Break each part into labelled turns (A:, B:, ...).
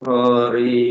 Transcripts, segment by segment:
A: हरि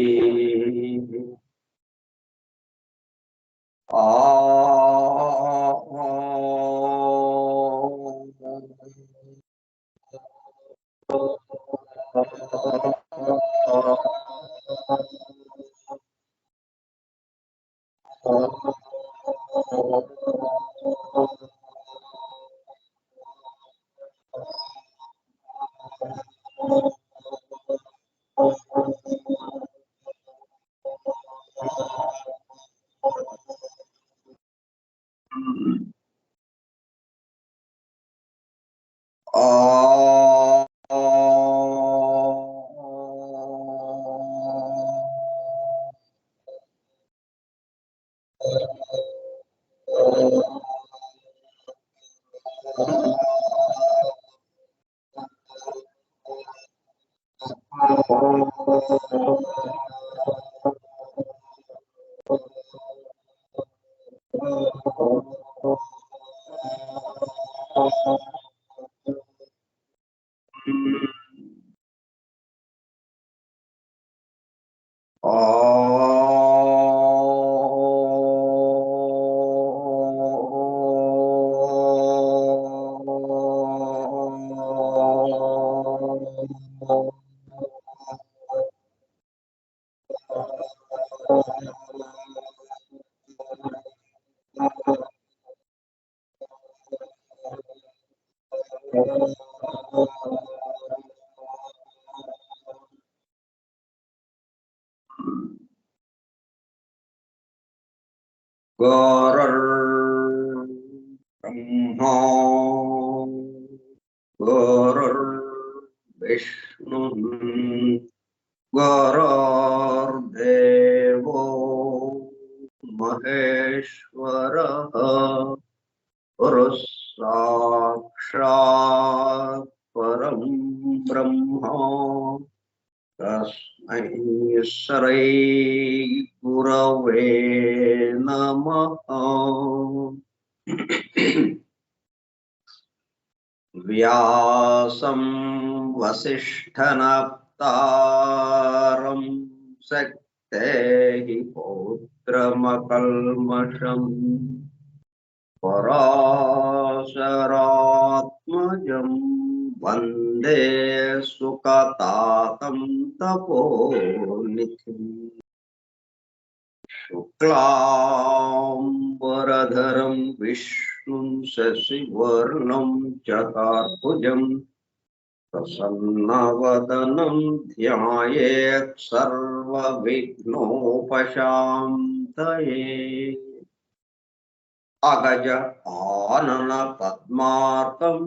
A: गुरुर्ब्रह्मा गुरुर्विष्णुः गुरुर्देवो महेश्वरः गुरुः साक्षात् परं ब्रह्म तस्मै श्री गुरवे नमः। व्यासं वसिष्ठनप्तारं शक्तेः पौत्रमकल्मषम् पराशरात्मजं वन्दे सुकतातं तपोनिधिम् शुक्लाम्बरधरं विष्णुं शशिवर्णं चतुर्भुजं प्रसन्नवदनं ध्यायेत् सर्वविघ्नोपशान्तये। अगज आनन पद्मार्कं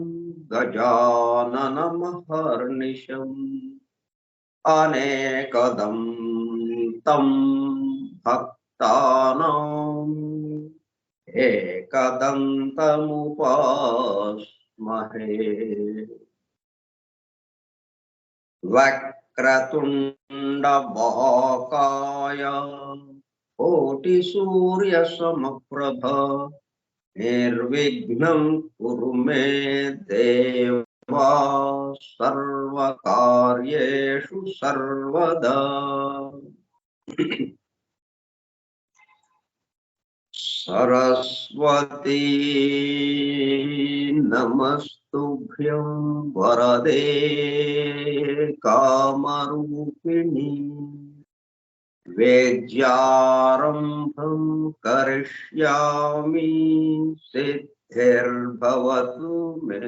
A: गजाननमहर्निशम् अनेकदं तं भक्तानाम् एकदन्तमुपास्महे। वक्रतुण्डमहाकाय कोटिसूर्यसमप्रभ निर्विघ्नं कुरु मे देव सर्वकार्येषु सर्वदा। सरस्वती नमस्तुभ्यं वरदे कामरूपिणी वेद्यारम्भं करिष्यामि सिद्धिर्भवतु मे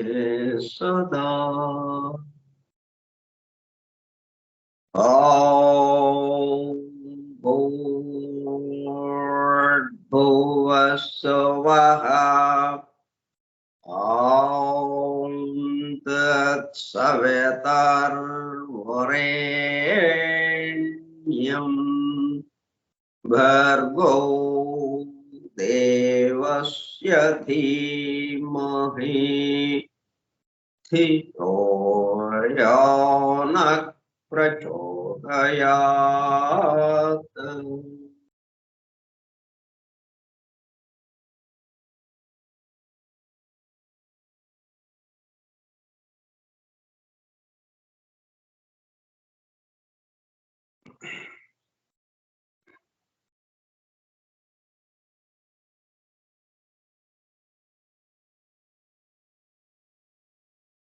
A: सदा। ॐ भूर्भुवः स्वः ॐ तत्सवितुर्वरेण्यं भर्गो देवस्य धीमहि धियो यो नः प्रचोदयात्।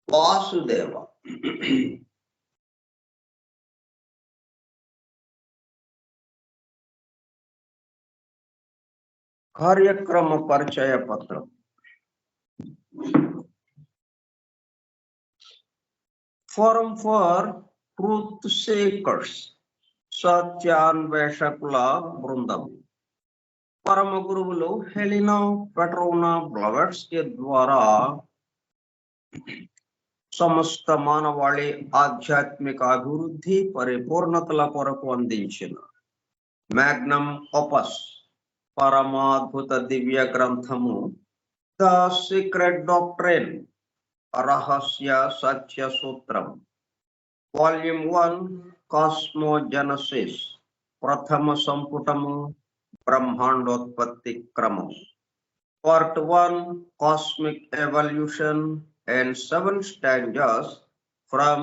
A: వాసుదేవ. కార్యక్రమ పరిచయ పత్రం. ఫోరం ఫర్ ట్రూత్ సీకర్స్, సత్యాన్వేషకుల బృందం. పరమ గురువులు హెలినా పెట్రోనా బ్లవెట్స్కీ ద్వారా సమస్త మానవాళి ఆధ్యాత్మిక అభివృద్ధి పరిపూర్ణతల కొరకు అందించిన మ్యాగ్నమ్ ఓపస్ పరమాద్భుత దివ్య గ్రంథము ద సీక్రెట్ డాక్ట్రైన్, రహస్య సత్య సూత్రం, వాల్యూమ్ 1, కాస్మోజెనసిస్, ప్రథమ సంపుటము, బ్రహ్మాండోత్పత్తి క్రమం, part 1, cosmic evolution and 7 stanzas from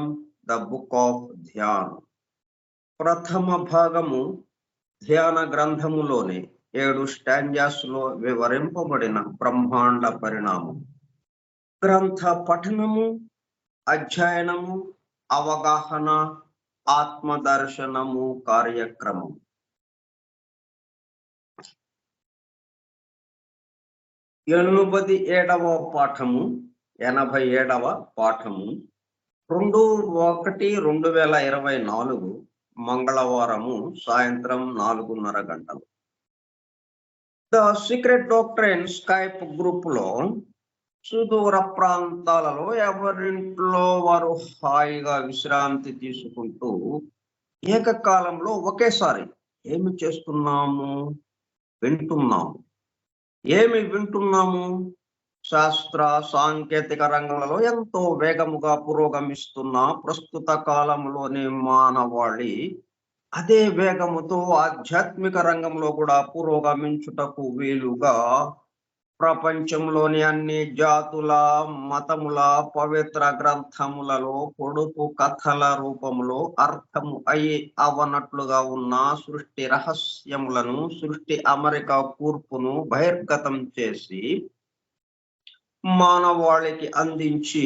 A: the book of Dhyan. ప్రథమ భాగము ధ్యాన గ్రంథములోని 7 స్టాంజాస్ లో వివరింపబడిన బ్రహ్మాండ పరిణామం. గ్రంథ పఠనము, అధ్యయనము, అవగాహన, ఆత్మదర్శనము కార్యక్రమం. 87వ పాఠము, 87వ పాఠము 2/1/2024 మంగళవారము సాయంత్రం 4:30 గంటలు. The secret doctrine Skype group లో సుదూర ప్రాంతాలలో ఎవరింట్లో వారు హాయిగా విశ్రాంతి తీసుకుంటూ ఏకకాలంలో ఒకేసారి ఏమి చేస్తున్నాము? వింటున్నాము. ఏమి వింటున్నాము? శాస్త్ర సాంకేతిక రంగంలో ఎంతో వేగముగా పురోగమిస్తున్న ప్రస్తుత కాలంలోని మానవాళి అదే వేగముతో ఆధ్యాత్మిక రంగంలో కూడా పురోగమించుటకు వీలుగా ప్రపంచంలోని అన్ని జాతుల, మతముల పవిత్ర గ్రంథములలో పొడుపు కథల రూపంలో అర్థము అవనట్లుగా ఉన్న సృష్టి రహస్యములను, సృష్టి అమరిక కూర్పును బహిర్గతం చేసి మానవాళికి అందించి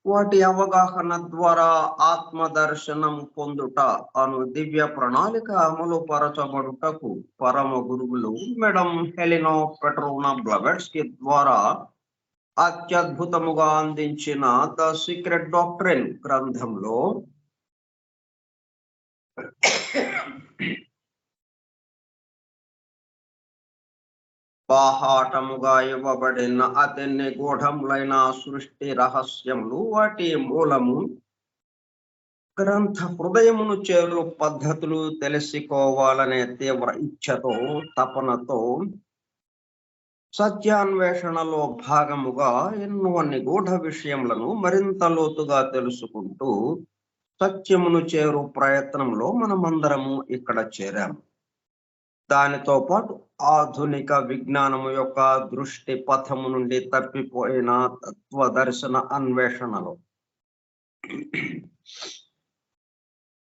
A: వాటి అవగాహన ద్వారా ఆత్మదర్శనం పొందుట అను దివ్య ప్రణాళిక అమలు పరచబడుటకు పరమ గురువులు మేడం హెలినా పెట్రోనా బ్లవెట్స్కీ ద్వారా అత్యద్భుతముగా అందించిన ద సీక్రెట్ డాక్ట్రైన్ గ్రంథంలో బాహాటముగా ఇవ్వబడిన అతి నిగూఢములైన సృష్టి రహస్యములు, వాటి మూలము, గ్రంథ హృదయమును చేరు పద్ధతులు తెలుసుకోవాలనే తీవ్ర ఇచ్ఛతో, తపనతో సత్యాన్వేషణలో భాగముగా ఎన్నో నిగూఢ విషయములను మరింత లోతుగా తెలుసుకుంటూ సత్యమును చేరు ప్రయత్నంలో మనమందరము ఇక్కడ చేరాము. దానితో పాటు ఆధునిక విజ్ఞానము యొక్క దృష్టి పథము నుండి తప్పిపోయిన తత్వదర్శన అన్వేషణలో.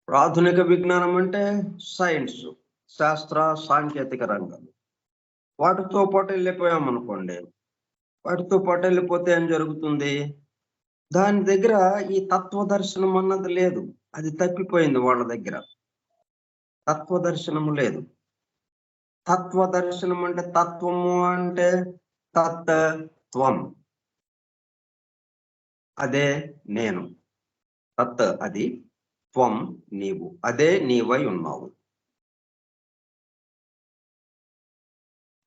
A: ఆధునిక విజ్ఞానం అంటే సైన్స్, శాస్త్ర సాంకేతిక రంగాలు. వాటితో పాటు వెళ్ళిపోయామనుకోండి, వాటితో పాటు వెళ్ళిపోతే ఏం జరుగుతుంది? దాని దగ్గర ఈ తత్వదర్శనం అన్నది లేదు, అది తప్పిపోయింది. వాళ్ళ దగ్గర తత్వదర్శనము లేదు. తత్వదర్శనం అంటే, తత్వము అంటే తత్వం, అదే నేను. తత్ అది, త్వం నీవు, అదే నీవై ఉన్నావు.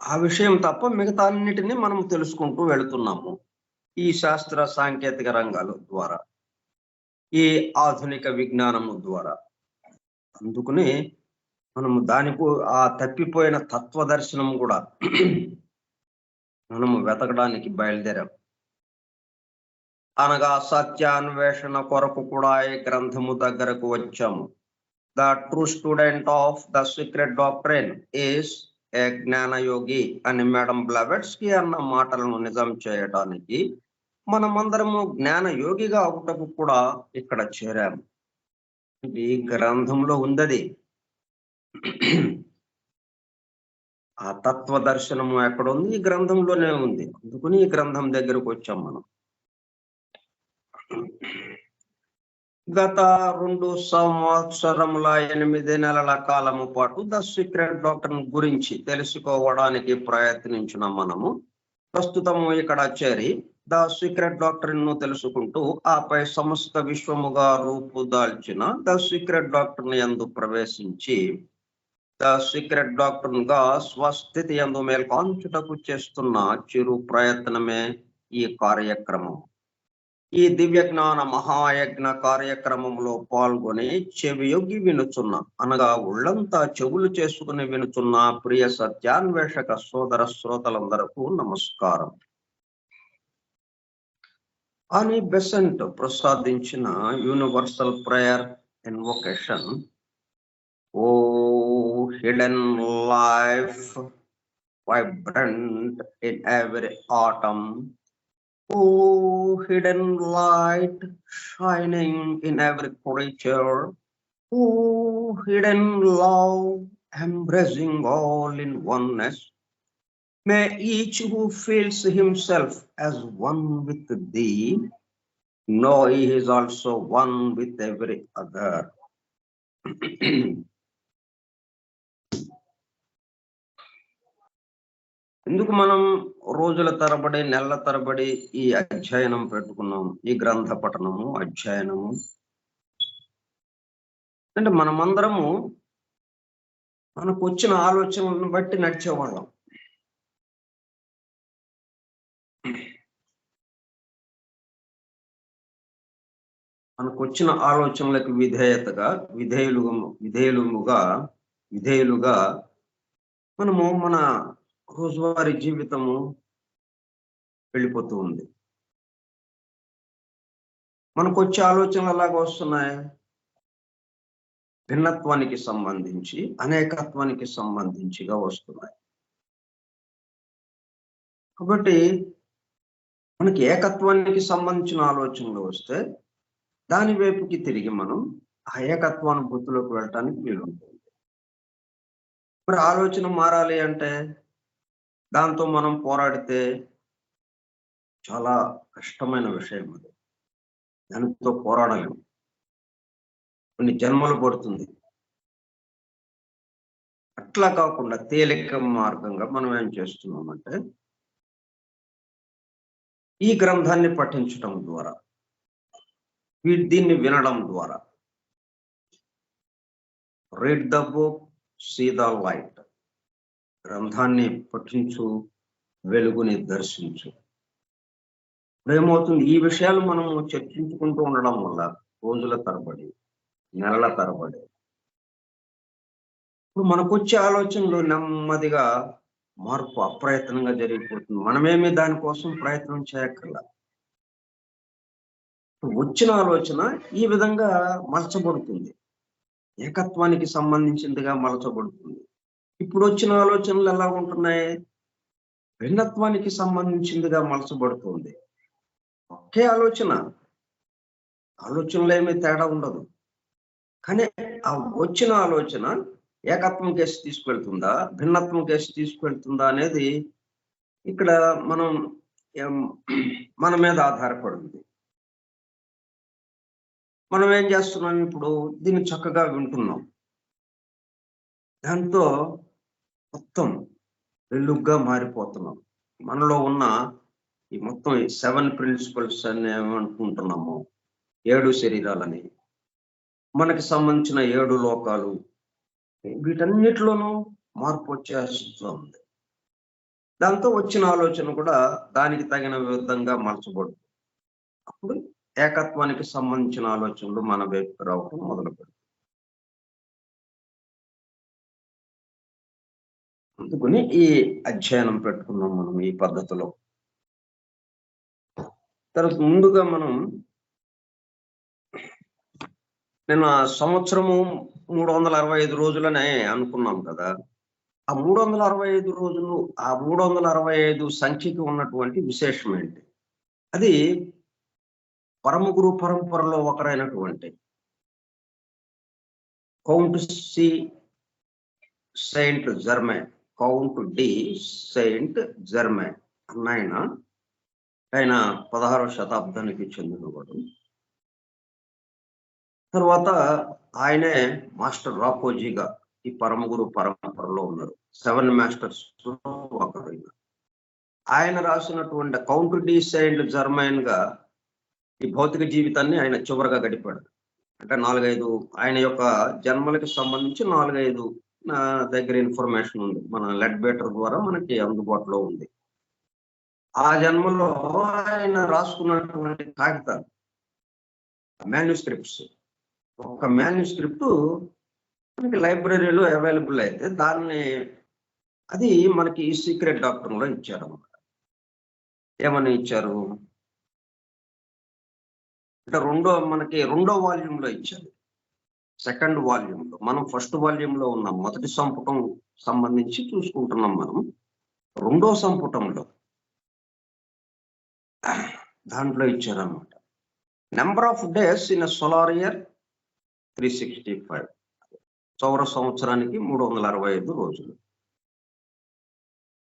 A: ఆ విషయం తప్ప మిగతా అన్నిటినీ మనం తెలుసుకుంటూ వెళుతున్నాము ఈ శాస్త్ర సాంకేతిక రంగాల ద్వారా, ఈ ఆధునిక విజ్ఞానము ద్వారా. అందుకని మనము దానికి ఆ తప్పిపోయిన తత్వదర్శనం కూడా మనము వెతకడానికి బయలుదేరాం. అనగా సత్యాన్వేషణ కొరకు కూడా ఈ గ్రంథము దగ్గరకు వచ్చాము. The true student of the secret doctrine is a జ్ఞానయోగి అని మేడం బ్లవెట్స్కీ అన్న మాటలను నిజం చేయడానికి మనమందరము జ్ఞానయోగిగా ఒకటకు కూడా ఇక్కడ చేరాము. ఈ గ్రంథంలో ఉందది. ఆ తత్వదర్శనము ఎక్కడ ఉంది? ఈ గ్రంథంలోనే ఉంది. అందుకని ఈ గ్రంథం దగ్గరకు వచ్చాం మనం. గత 2 సంవత్సరముల 8 నెలల కాలము పాటు ద సీక్రెట్ డాక్టర్ గురించి తెలుసుకోవడానికి ప్రయత్నించిన మనము ప్రస్తుతము ఇక్కడ చేరి ద సీక్రెట్ డాక్టర్ ను తెలుసుకుంటూ ఆపై సమస్త విశ్వముగా రూపుదాల్చిన ద సీక్రెట్ డాక్టర్ యందు ప్రవేశించి ద సీక్రెట్ డాక్టర్ గా స్వస్థితి యందు మేల్కొంచుటకు చేస్తున్న చిరు ప్రయత్నమే ఈ కార్యక్రమం. ఈ దివ్య జ్ఞాన మహాయజ్ఞ కార్యక్రమంలో పాల్గొని చెవియొగ్గి వినుచున్న అనగా ఒళ్ళంతా చెవులు చేసుకుని వినుచున్న ప్రియ సత్యాన్వేషక సోదర శ్రోతలందరకు నమస్కారం. అని బెసెంట్ ప్రసాదించిన universal prayer invocation, O hidden life vibrant in every atom, oh hidden light shining in every creature, oh hidden love embracing all in oneness, may each who feels himself as one with thee know he is also one with every other. ఎందుకు మనం రోజుల తరబడి నెలల తరబడి ఈ అధ్యయనం పెట్టుకున్నాం, ఈ గ్రంథ పఠనము అధ్యయనము అంటే మనమందరము మనకు వచ్చిన ఆలోచనలను బట్టి నడిచేవాళ్ళం. మనకు వచ్చిన ఆలోచనలకు విధేయులుగా మనము మన రోజువారీ జీవితము వెళ్ళిపోతూ ఉంది. మనకు వచ్చే ఆలోచనలు ఎలాగ వస్తున్నాయి? భిన్నత్వానికి సంబంధించి, అనేకత్వానికి సంబంధించిగా వస్తున్నాయి. కాబట్టి మనకి ఏకత్వానికి సంబంధించిన ఆలోచనలు వస్తే దాని వైపుకి తిరిగి మనం ఆ ఏకత్వానుభూతిలోకి వెళ్ళటానికి వీలుంటుంది. మరి ఆలోచన మారాలి అంటే దాంతో మనం పోరాడితే చాలా కష్టమైన విషయం. అది దానితో పోరాడలేము, కొన్ని జన్మలు పడుతుంది. అట్లా కాకుండా తేలిక మార్గంగా మనం ఏం చేస్తున్నామంటే ఈ గ్రంథాన్ని పఠించటం ద్వారా, దీన్ని వినడం ద్వారా, read the book, see the light, గ్రంథాన్ని పఠించు, వెలుగుని దర్శించు. ఏమవుతుంది? ఈ విషయాలు మనము చర్చించుకుంటూ ఉండడం వల్ల రోజుల తరబడి, నెలల తరబడి ఇప్పుడు మనకు వచ్చే ఆలోచనలు నెమ్మదిగా మార్పు అప్రయత్నంగా జరిగిపోతుంది. మనమేమి దానికోసం ప్రయత్నం చేయక్కర్లా. వచ్చిన ఆలోచన ఈ విధంగా మలచబడుతుంది, ఏకత్వానికి సంబంధించిందిగా మలచబడుతుంది. ఇప్పుడు వచ్చిన ఆలోచనలు ఎలా ఉంటున్నాయి? భిన్నత్వానికి సంబంధించిందిగా మలచబడుతుంది. ఒకే ఆలోచనలో ఏమీ తేడా ఉండదు. కానీ ఆ వచ్చిన ఆలోచన ఏకత్వం కేసు తీసుకెళ్తుందా, భిన్నత్వం కేసు తీసుకెళ్తుందా అనేది ఇక్కడ మన మీద ఆధారపడింది. మనం ఏం చేస్తున్నాం? ఇప్పుడు దీన్ని చక్కగా వింటున్నాం, దాంతో మొత్తం వెలుగుగా మారిపోతున్నాం. మనలో ఉన్న ఈ మొత్తం 7 ప్రిన్సిపల్స్ అని ఏమనుకుంటున్నాము, 7 శరీరాలని, మనకి సంబంధించిన 7 లోకాలు, వీటన్నిటిలోనూ మార్పు వచ్చే స్థితిలో ఉంది. దాంతో వచ్చిన ఆలోచన కూడా దానికి తగిన విధంగా మలచబడుతుంది. అప్పుడు ఏకత్వానికి సంబంధించిన ఆలోచనలు మన వైపు రావడం మొదలు పెడతాయి. అందుకని ఈ అధ్యయనం పెట్టుకున్నాం మనం ఈ పద్ధతిలో. తర్వాత ముందుగా నేను ఆ సంవత్సరము 365 రోజులనే అనుకున్నాం కదా. ఆ 365 రోజులు, ఆ 365 సంఖ్యకి ఉన్నటువంటి విశేషం ఏంటి? అది పరమ గురు పరంపరలో ఒకరైనటువంటి కౌంట్ సి Saint Germain, Count de Saint Germain అన్న ఆయన 16వ శతాబ్దానికి చెందినవాడు. తర్వాత ఆయనే మాస్టర్ రాపోజీగా ఈ పరమగురు పరంపరలో ఉన్నారు. 7 మాస్టర్స్ ఒకరు. ఆయన రాసినటువంటి కౌంట్ డి సెయింట్ జర్మైన్ గా ఈ భౌతిక జీవితాన్ని ఆయన చివరగా గడిపాడు. అంటే 4-5 ఆయన యొక్క జన్మలకు సంబంధించి 4-5 నా దగ్గర ఇన్ఫర్మేషన్ ఉంది. మన లెడ్ బేటర్ ద్వారా మనకి అందుబాటులో ఉంది. ఆ జన్మలో ఆయన రాసుకున్నటువంటి కాగితాలు, మాన్యుస్క్రిప్ట్స్, ఒక మాన్యుస్క్రిప్ట్ మనకి లైబ్రరీలో అవైలబుల్ అయితే దాన్ని అది మనకి ఈ సీక్రెట్ డాక్టర్లో ఇచ్చారన్నమాట. ఏమని ఇచ్చారు అంటే మనకి రెండో వాల్యూమ్లో ఇచ్చారు. సెకండ్ వాల్యూమ్లో మనం ఫస్ట్ వాల్యూమ్లో ఉన్నాం. మొదటి సంపుటం సంబంధించి చూసుకుంటున్నాం మనం. రెండో సంపుటంలో దాంట్లో ఇచ్చారన్నమాట. Number of days in solar year 365. సౌర సంవత్సరానికి 365 రోజులు.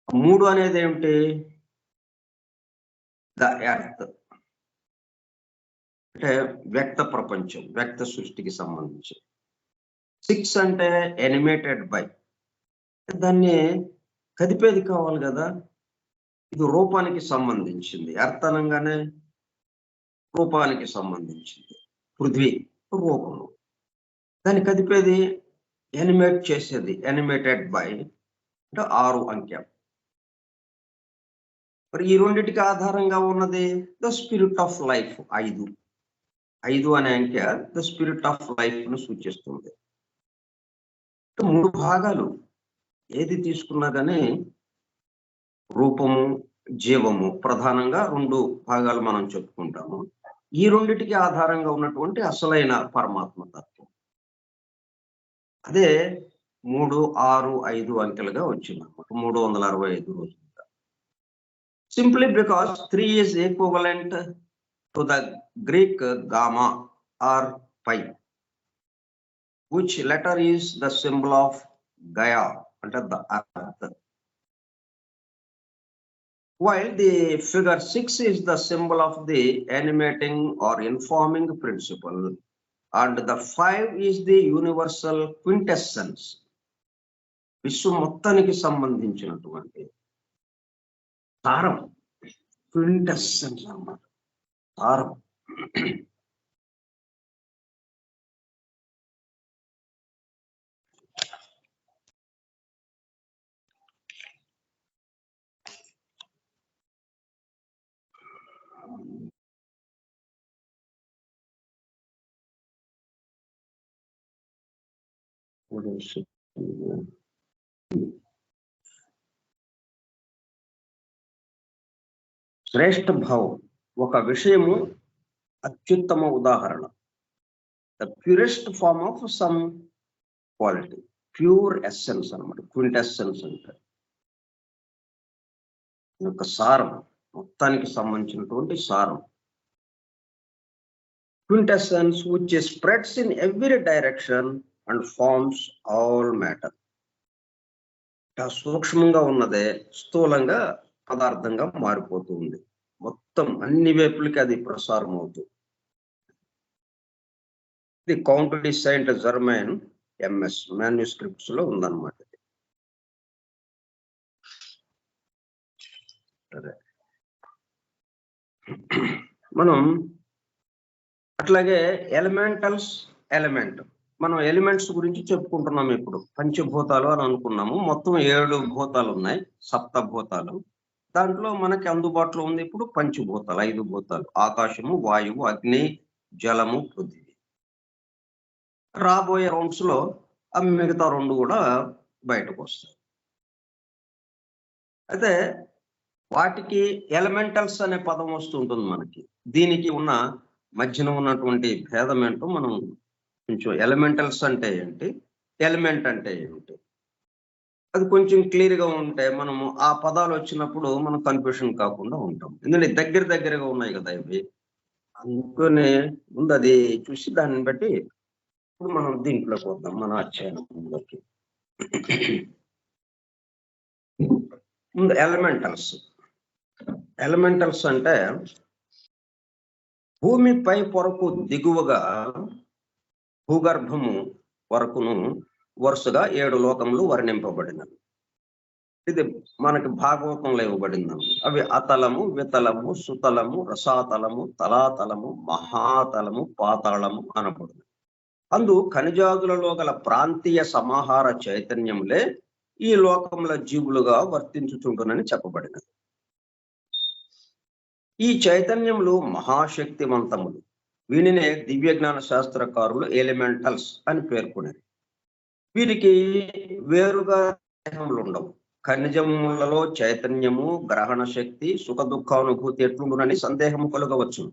A: 3 అనేది ఏమిటి? ద ఎర్త్ అంటే వ్యక్త ప్రపంచం, వ్యక్త సృష్టికి సంబంధించి. 6 అంటే ఎనిమేటెడ్ బై, దాన్ని కదిపేది కావాలి కదా, ఇది రూపానికి సంబంధించింది. ఎర్త్ అనగానే రూపానికి సంబంధించింది. పృథ్వీ రూపము, దాన్ని కదిపేది ఎనిమేట్ చేసేది ఎనిమేటెడ్ బై అంటే 6 అంకె. మరి ఈ రెండింటికి ఆధారంగా ఉన్నది ద స్పిరిట్ ఆఫ్ లైఫ్. 5 అనే అంకె ద స్పిరిట్ ఆఫ్ లైఫ్ ను సూచిస్తుంది. 3 భాగాలు ఏది తీసుకున్నా కానీ రూపము, జీవము ప్రధానంగా 2 భాగాలు మనం చెప్పుకుంటాము. ఈ రెండింటికి ఆధారంగా ఉన్నటువంటి అసలైన పరమాత్మ తత్వం అదే 3, 6, 5 అంకెలుగా వచ్చింది అన్నమాట. 365 రోజులుగా. Simply because 3 is equivalent to the Greek gamma or pi, which letter is the symbol of Gaia, under the earth, while the figure 6 is the symbol of the animating or informing principle, and the 5 is the universal quintessence, విశ్వ మొత్తానికి సంబంధించినటువంటి సారం. Quintessence అన్నమాట, సారం. శ్రేష్ఠ భావం, ఒక విషయము అత్యుత్తమ ఉదాహరణ. The purest form of some quality, pure essence అన్నమాట. క్వింటెసెన్స్ అంటే యొక్క సారం, మొత్తానికి సంబంధించినటువంటి సారం. Quintessence which spreads in every direction and forms all matter. సూక్ష్మంగా ఉన్నదే స్థూలంగా పదార్థంగా మారిపోతుంది. మొత్తం అన్ని వైపులకి అది ప్రసారం అవుతుంది. ఇది count de Saint Germain MS manuscripts లో ఉందన్నమాట. మనం అట్లాగే ఎలిమెంట్ మనం ఎలిమెంట్స్ గురించి చెప్పుకుంటున్నాము. ఇప్పుడు పంచభూతాలు అని అనుకున్నాము. మొత్తం 7 భూతాలు ఉన్నాయి, సప్తభూతాలు. దాంట్లో మనకి అందుబాటులో ఉంది ఇప్పుడు పంచభూతాలు, 5 భూతాలు: ఆకాశము, వాయువు, అగ్ని, జలము, పృథ్వీ. రాబోయే రౌండ్స్ లో మిగతా 2 కూడా బయటకు వస్తాయి. అయితే వాటికి ఎలిమెంటల్స్ అనే పదం వస్తుంటుంది మనకి. దీనికి ఉన్న మధ్యన ఉన్నటువంటి భేదం ఏంటో మనం కొంచెం, ఎలిమెంటల్స్ అంటే ఏంటి, ఎలిమెంట్ అంటే ఏమిటి, అది కొంచెం క్లియర్ గా ఉంటే మనము ఆ పదాలు వచ్చినప్పుడు మనం కన్ఫ్యూషన్ కాకుండా ఉంటాం. ఎందుకంటే దగ్గరగా ఉన్నాయి కదా ఇవి. అందుకనే ముందు అది చూసి దాన్ని బట్టి ఇప్పుడు మనం దీంట్లోకి వద్దాం, మన అధ్యయనంలోకి. ముందు ఎలిమెంటల్స్ అంటే భూమిపై పొరకు దిగువగా భూగర్భము వరకును వరుసగా 7 లోకములు వర్ణింపబడినవి. ఇది మనకి భాగవతంలో ఇవ్వబడింది. అవి అతలము, వితలము, సుతలము, రసాతలము, తలాతలము, మహాతలము, పాతాళము అనబడును. అందు ఖనిజాదులలో గల ప్రాంతీయ సమాహార చైతన్యములే ఈ లోకముల జీవులుగా వర్తించుచుంటునని చెప్పబడినది. ఈ చైతన్యములు మహాశక్తివంతములు. వీనినే దివ్య జ్ఞాన శాస్త్రకారులు ఎలిమెంటల్స్ అని పేర్కొన్నారు. వీరికి వేరుగా దేహములు ఉండవు. ఖనిజములలో చైతన్యము, గ్రహణ శక్తి, సుఖ దుఃఖానుభూతి ఎట్లుండునని సందేహము కలుగవచ్చు.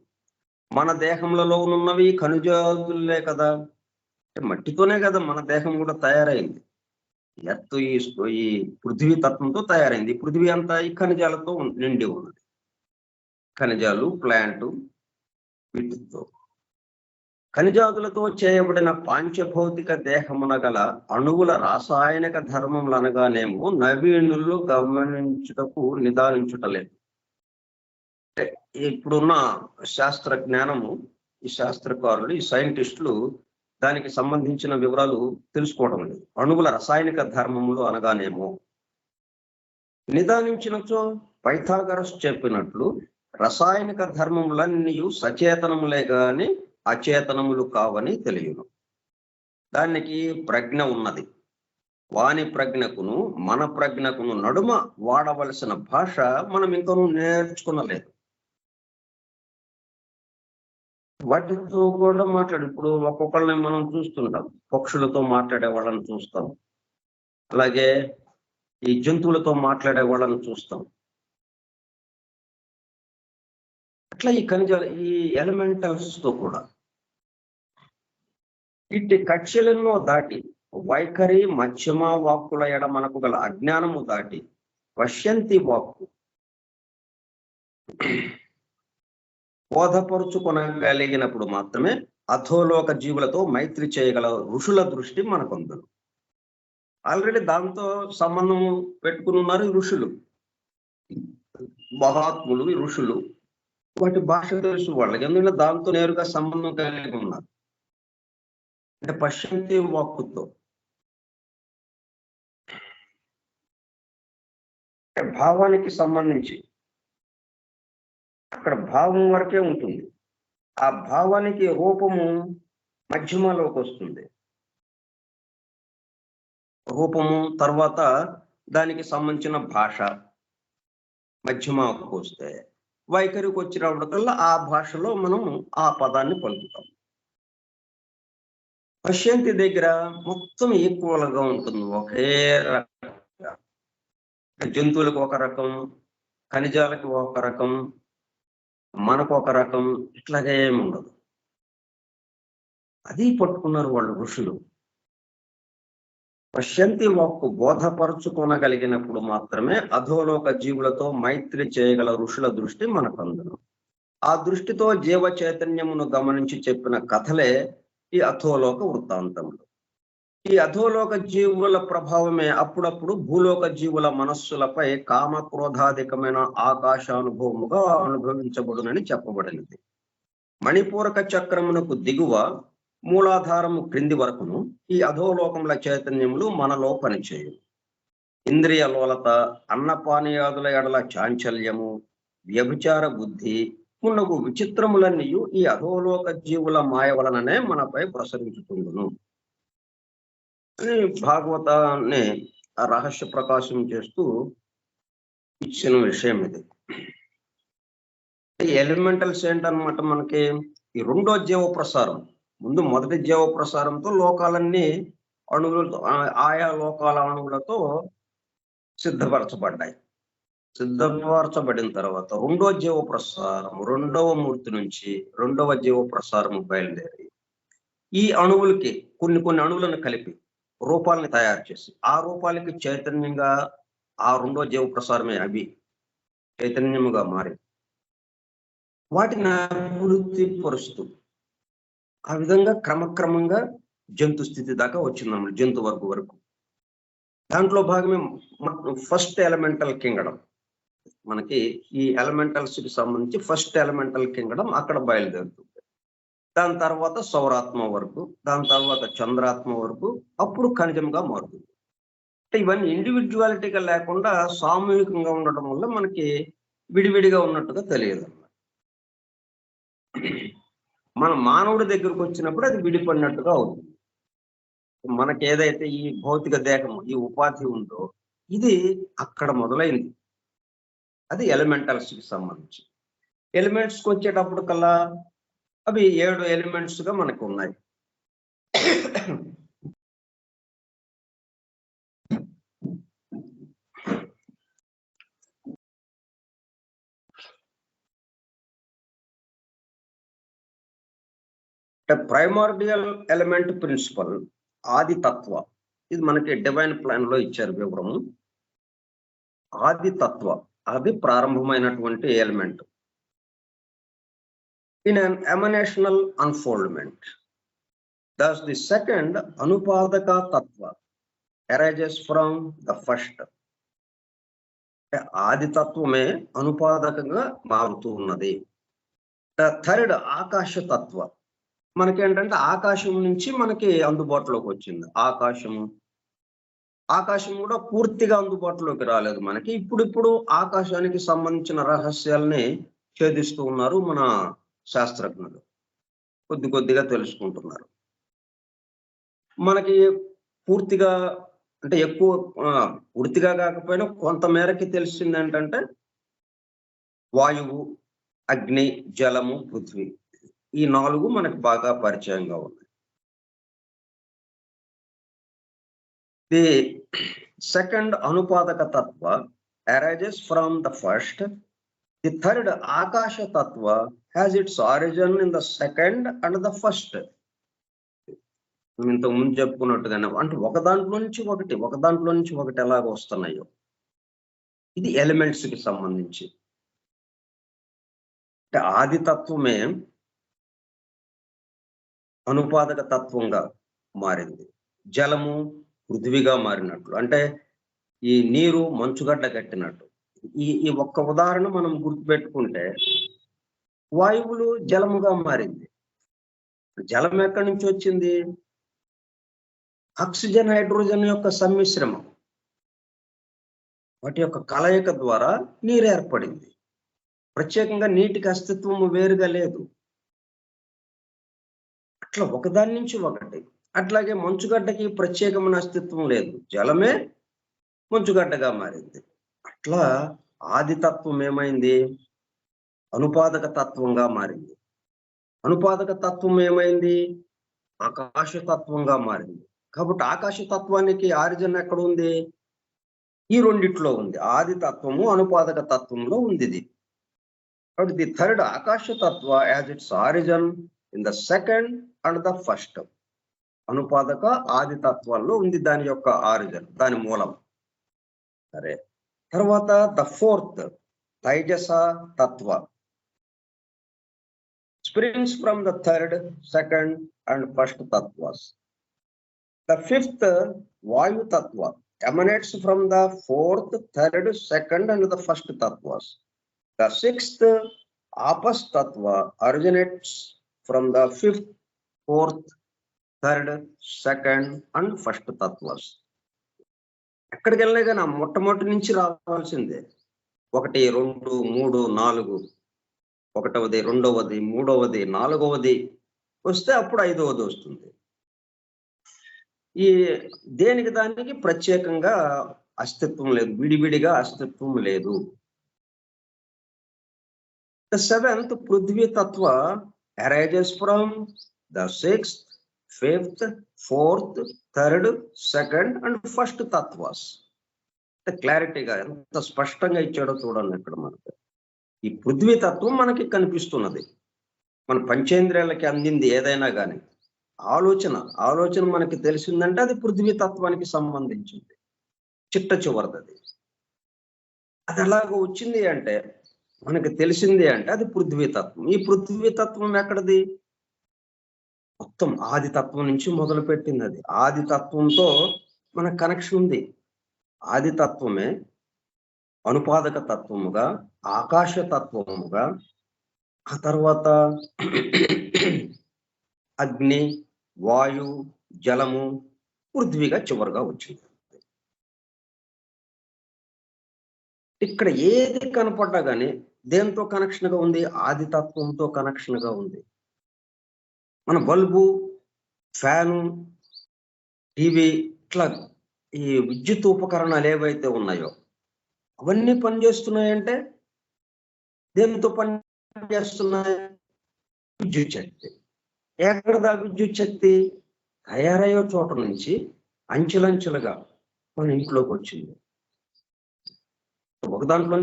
A: మన దేహములలో ఉన్నవి ఖనిజాదులే కదా, మట్టితోనే కదా మన దేహం కూడా తయారైంది. ఎత్తు ఈ పృథ్వీ తత్వంతో తయారైంది. పృథ్వీ అంతా ఈ ఖనిజాలతో నిండి ఉన్నది. ఖనిజాలు, ప్లాంట్, వీటితో ఖనిజాదులతో చేయబడిన పాంచభౌతిక దేహమున గల అణువుల రాసాయనిక ధర్మములు అనగానేమో నవీనులు గమనించుటకు నిదానించుటలేదు. ఇప్పుడున్న శాస్త్ర జ్ఞానము, ఈ శాస్త్రకారులు, ఈ సైంటిస్టులు దానికి సంబంధించిన వివరాలు తెలుసుకోవడం లేదు. అణువుల రసాయనిక ధర్మములు అనగానేమో నిదానించినచో పైథాగరస్ చెప్పినట్లు రసాయనిక ధర్మములన్నీ సచేతనములే గాని అచేతనములు కావని తెలియను. దానికి ప్రజ్ఞ ఉన్నది. వాని ప్రజ్ఞకును మన ప్రజ్ఞకును నడుమ వాడవలసిన భాష మనం ఇంకనూ నేర్చుకునలేదు. వాటితో కూడా ఇప్పుడు ఒక్కొక్కళ్ళని మనం చూస్తుంటాం. పక్షులతో మాట్లాడే వాళ్ళని చూస్తాం, అలాగే ఈ జంతువులతో మాట్లాడే వాళ్ళని చూస్తాం. అట్లా ఈ ఖనిజాలు, ఈ ఎలిమెంటల్స్ తో కూడా ఇట్టి కక్షలెన్నో దాటి వైఖరి మధ్యమ వాక్కుల ఎడ మనకు గల అజ్ఞానము దాటి పశ్యంతి వాక్కు బోధపరుచుకొనగలిగినప్పుడు మాత్రమే అధోలోక జీవులతో మైత్రి చేయగల ఋషుల దృష్టి మనకుందరు. ఆల్రెడీ దాంతో సంబంధం పెట్టుకుని ఉన్నారు ఈ ఋషులు, మహాత్ములు, ఈ ఋషులు. వాటి భాష తెలుసు వాళ్ళకి, ఎందుకంటే దాంతో నేరుగా సంబంధం కలిగి ఉన్నారు. అంటే పశ్యంతి వాక్కుతో భావానికి సంబంధించి అక్కడ భావం వరకే ఉంటుంది. ఆ భావానికి రూపము మధ్యమలోకి వస్తుంది. రూపము తర్వాత దానికి సంబంధించిన భాష మధ్యమకు వస్తే వైఖరికి వచ్చినప్పటికల్లా ఆ భాషలో మనం ఆ పదాన్ని పలుకుతాం. పశ్యంతి దగ్గర మొత్తం ఈక్వల్గా ఉంటుంది. ఒకే రకంగా జంతువులకు ఒక రకం, ఖనిజాలకు ఒక రకం, మనకు ఒక రకం, ఇట్లాగే ఏమి ఉండదు. అది పట్టుకున్నారు వాళ్ళు ఋషులు. పశ్యంతి వాక్కు బోధపరుచుకొనగలిగినప్పుడు మాత్రమే అధోలోక జీవులతో మైత్రి చేయగల ఋషుల దృష్టి మనకు అందును. ఆ దృష్టితో జీవ చైతన్యమును గమనించి చెప్పిన కథలే ఈ అధోలోక వృత్తాంతములు. ఈ అధోలోక జీవుల ప్రభావమే అప్పుడప్పుడు భూలోక జీవుల మనస్సులపై కామ క్రోధాధికమైన ఆకాశానుభవముగా అనుభవించబడునని చెప్పబడినది. మణిపూరక చక్రమునకు దిగువ మూలాధారము క్రింది వరకును ఈ అధోలోకముల చైతన్యములు మనలో పనిచేయు. ఇంద్రియ లోలత, అన్నపానీయాదుల ఎడల చాంచల్యము, వ్యభిచార బుద్ధి మున్నగు విచిత్రములన్నీ ఈ అధోలోక జీవుల మాయ వలననే మనపై ప్రసరించుతుండును అని భాగవతాన్ని రహస్య ప్రకాశం చేస్తూ ఇచ్చిన విషయం ఇది. ఎలిమెంటల్స్ ఏంటన్నమాట, మనకి ఈ రెండో జీవ ప్రసారం. ముందు మొదటి జీవ ప్రసారంతో లోకాలన్నీ అణువులతో, ఆయా లోకాల అణువులతో సిద్ధపరచబడ్డాయి. సిద్ధపరచబడిన తర్వాత రెండో జీవ ప్రసారం, రెండవ మూర్తి నుంచి రెండవ జీవ ప్రసారం బయలుదేరి ఈ అణువులకి కొన్ని అణువులను కలిపి రూపాలని తయారు చేసి ఆ రూపాలకి చైతన్యంగా ఆ రెండో జీవ ప్రసారమే అవి చైతన్యముగా మారి వాటిని అభివృద్ధి పరుస్తూ ఆ విధంగా క్రమక్రమంగా జంతు స్థితి దాకా వచ్చిందన్నమాట, జంతు వర్గం వరకు. దాంట్లో భాగమే ఫస్ట్ ఎలిమెంటల్ కింగడం. మనకి ఈ ఎలిమెంటల్స్ కి సంబంధించి ఫస్ట్ ఎలిమెంటల్ కింగడం అక్కడ బయలుదేరుతుంది. దాని తర్వాత సౌరాత్మ వరకు, దాని తర్వాత చంద్రాత్మ వరకు, అప్పుడు ఖనిజంగా మారుతుంది. అంటే ఇవన్నీ ఇండివిజువాలిటీగా లేకుండా సామూహికంగా ఉండటం వల్ల మనకి విడివిడిగా ఉన్నట్టుగా తెలియదు. మన మానవుడి దగ్గరకు వచ్చినప్పుడు అది విడిపడినట్టుగా అవుతుంది. మనకి ఏదైతే ఈ భౌతిక దేహం, ఈ ఉపాధి ఉందో, ఇది అక్కడ మొదలైంది. అది ఎలిమెంటల్స్ కి సంబంధించి. ఎలిమెంట్స్ కి వచ్చేటప్పుడు కల్లా అవి 7 ఎలిమెంట్స్ గా మనకు ఉన్నాయి. ప్రైమార్డియల్ ఎలిమెంట్ ప్రిన్సిపల్, ఆది తత్వ, ఇది మనకి డివైన్ ప్లాన్ లో ఇచ్చారు వివరము. ఆది తత్వ, అది ప్రారంభమైనటువంటి element. In an emanational unfoldment, thus the second anupadaka tattva arises from the first. ఆది తత్వమే అనుపాదకంగా మారుతూ ఉన్నది. థర్డ్ ఆకాశ తత్వ, మనకేంటంటే ఆకాశం నుంచి మనకి అందుబాటులోకి వచ్చింది. ఆకాశం కూడా పూర్తిగా అందుబాటులోకి రాలేదు మనకి. ఇప్పుడు ఆకాశానికి సంబంధించిన రహస్యాల్ని ఛేదిస్తూ ఉన్నారు మన శాస్త్రజ్ఞులు, కొద్దిగా తెలుసుకుంటున్నారు. మనకి పూర్తిగా అంటే ఎక్కువ పూర్తిగా కాకపోయినా కొంత మేరకి తెలిసింది ఏంటంటే వాయువు, అగ్ని, జలము, పృథ్వీ, ఈ 4 మనకు బాగా పరిచయంగా ఉన్నాయి. The second అనుపాదక tattva arises from the first. The third akasha Tattva has its origin in the second and the first. ఇంతకు ముందు చెప్పుకున్నట్టుగానే అంటే ఒక దాంట్లో నుంచి ఒకటి ఎలాగ వస్తున్నాయో, ఇది ఎలిమెంట్స్ కి సంబంధించి. అంటే ఆది తత్వమే అనుపాదక తత్వంగా మారింది. జలము పృథ్వీగా మారినట్లు, అంటే ఈ నీరు మంచుగడ్డ కట్టినట్టు. ఈ ఒక్క ఉదాహరణ మనం గుర్తుపెట్టుకుంటే, వాయువులు జలముగా మారింది. జలం ఎక్కడి నుంచి వచ్చింది? ఆక్సిజన్, హైడ్రోజన్ యొక్క సమ్మిశ్రమం, వాటి యొక్క కలయిక ద్వారా నీరు ఏర్పడింది. ప్రత్యేకంగా నీటికి అస్తిత్వం వేరుగా లేదు. అట్లా ఒకదాని నుంచి ఒకటి. అట్లాగే మంచుగడ్డకి ప్రత్యేకమైన అస్తిత్వం లేదు, జలమే మంచుగడ్డగా మారింది. అట్లా ఆది తత్వం ఏమైంది? అనుపాదక తత్వంగా మారింది. అనుపాదక తత్వం ఏమైంది? ఆకాశ తత్వంగా మారింది. కాబట్టి ఆకాశ తత్వానికి ఆరిజిన్ ఎక్కడ ఉంది? ఈ రెండిట్లో ఉంది. ఆది తత్వము అనుపాదక తత్వంలో ఉంది ఇది. కాబట్టి the third akasha tattva as its origin in the second and the first. అనుపాదక ఆది తత్వాల్లో ఉంది దాని యొక్క ఆరిజిన్, దాని మూలం. సరే, తర్వాత the fourth తైజస Tattva springs from the third, second and first tattvas. The fifth vayu tattva emanates from the fourth, third, second and the first tattvas. The sixth apas tattva originates from the fifth, fourth, third, second and first tattvas. ఎక్కడికి వెళ్ళినా కానీ మొట్టమొదటి నుంచి రావాల్సిందే. 1, 2, 3, 4, 1వది, 2వది, 3వది, 4వది వస్తే అప్పుడు 5వది వస్తుంది. ఈ దేనికి దానికి ప్రత్యేకంగా అస్తిత్వం లేదు, విడివిడిగా అస్తిత్వం లేదు. The seventh Prithvi Tattva arises from the sixth, fifth, fourth, third, second and first tattvas. క్లారిటీగా ఎంత స్పష్టంగా ఇచ్చాడో చూడండి ఇక్కడ మనకు. ఈ పృథ్వీ తత్వం మనకి కనిపిస్తున్నది. మన పంచేంద్రియాలకి అందింది ఏదైనా కానీ ఆలోచన మనకి తెలిసిందంటే అది పృథ్వీ తత్వానికి సంబంధించింది, చిట్ట చివరిది. అది ఎలాగ వచ్చింది అంటే, మనకి తెలిసింది అంటే అది పృథ్వీ తత్వం. ఈ పృథ్వీ తత్వం ఎక్కడది? మొత్తం ఆది తత్వం నుంచి మొదలు పెట్టింది. అది ఆది తత్వంతో మన కనెక్షన్ ఉంది. ఆది తత్వమే అనుపాదక తత్వముగా, ఆకాశ తత్వముగా, ఆ తర్వాత అగ్ని, వాయు, జలము, పృథ్వీగా చివరిగా వచ్చింది. ఇక్కడ ఏది కనపడ్డా కానీ దేంతో కనెక్షన్ గా ఉంది? ఆది తత్వంతో కనెక్షన్ గా ఉంది. మన బల్బు, ఫ్యాను, టీవీ ఇట్లా ఈ విద్యుత్ ఉపకరణాలు ఏవైతే ఉన్నాయో అవన్నీ పనిచేస్తున్నాయంటే దేంతో పనిచేస్తున్నాయి? విద్యుత్ శక్తి. ఎక్కడదా విద్యుత్ శక్తి? తయారయ్యే చోట నుంచి అంచెలంచెలుగా మన ఇంట్లోకి వచ్చింది. ఒక దాంట్లో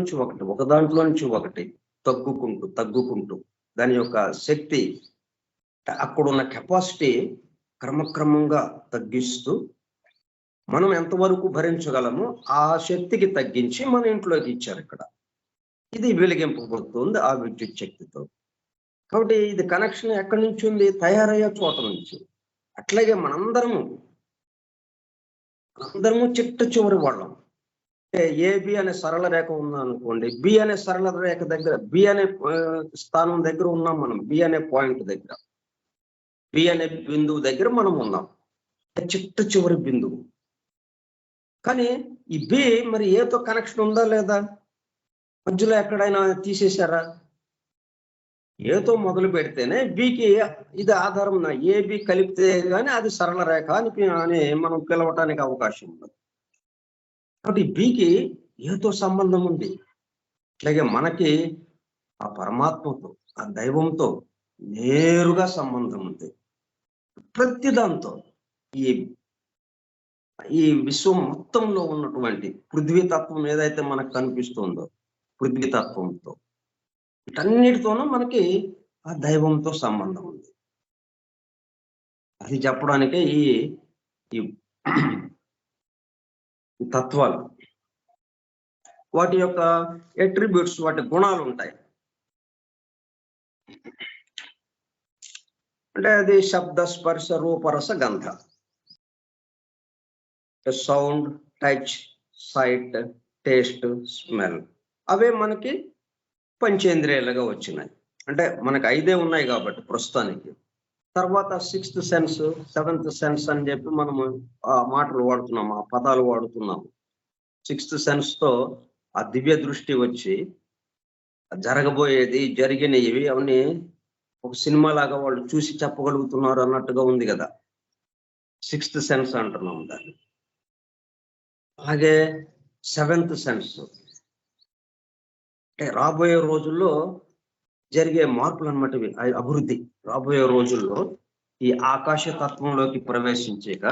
A: నుంచి ఒకటి తగ్గుకుంటూ దాని యొక్క శక్తి, అక్కడున్న కెపాసిటీ క్రమక్రమంగా తగ్గిస్తూ మనం ఎంతవరకు భరించగలమో ఆ శక్తికి తగ్గించి మన ఇంట్లోకి ఇచ్చారు. ఇక్కడ ఇది వెలిగింపబడుతుంది ఆ విద్యుత్ శక్తితో. కాబట్టి ఇది కనెక్షన్ ఎక్కడి నుంచి ఉంది? తయారయ్యే చోట నుంచి. అట్లాగే మనందరము చిట్ట చివరి వాళ్ళం. ఏబి అనే సరళ రేఖ ఉందా అనుకోండి, బి అనే సరళ రేఖ దగ్గర, బి అనే స్థానం దగ్గర ఉన్నాం మనం. బి అనే పాయింట్ దగ్గర, బి అనే బిందువు దగ్గర మనం ఉన్నాం, చిట్ట చివరి బిందువు. కానీ ఈ బి మరి ఏతో కనెక్షన్ ఉందా లేదా? మధ్యలో ఎక్కడైనా తీసేశారా? ఏతో మొదలు పెడితేనే బికి ఇది ఆధారం. ఏబి కలిపితే కానీ అది సరళ రేఖ అని మనం పిలవటానికి అవకాశం ఉండదు. కాబట్టి బికి ఏతో సంబంధం ఉంది. అట్లాగే మనకి ఆ పరమాత్మతో, ఆ దైవంతో నేరుగా సంబంధం ఉంది. ప్రతి దాంతో ఈ విశ్వం మొత్తంలో ఉన్నటువంటి పృథ్వీ తత్వం ఏదైతే మనకు కనిపిస్తుందో, పృథ్వీ తత్వంతో వీటన్నిటితోనూ మనకి ఆ దైవంతో సంబంధం ఉంది. అది చెప్పడానికే ఈ తత్వాలు, వాటి యొక్క అట్రిబ్యూట్స్, వాటి గుణాలు ఉంటాయి. అంటే అది శబ్ద, స్పర్శ, రూపరస, గంధ. Sound, touch, sight, taste, smell అవే మనకి పంచేంద్రియాలుగా వచ్చినాయి. అంటే మనకి 5 ఉన్నాయి కాబట్టి ప్రస్తుతానికి. తర్వాత 6th సెన్స్, 7th సెన్స్ అని చెప్పి మనము ఆ మాటలు వాడుతున్నాము, ఆ పదాలు వాడుతున్నాము. 6th సెన్స్ తో ఆ దివ్య దృష్టి వచ్చి జరగబోయేది, జరిగినవి అవన్నీ ఒక సినిమా లాగా వాళ్ళు చూసి చెప్పగలుగుతున్నారు అన్నట్టుగా ఉంది కదా. 6th సెన్స్ అంటున్నాం దాన్ని. అలాగే 7th సెన్స్ అంటే రాబోయే రోజుల్లో జరిగే మార్పులు అన్నమాట. అభివృద్ధి రాబోయే రోజుల్లో ఈ ఆకాశ తత్వంలోకి ప్రవేశించాక,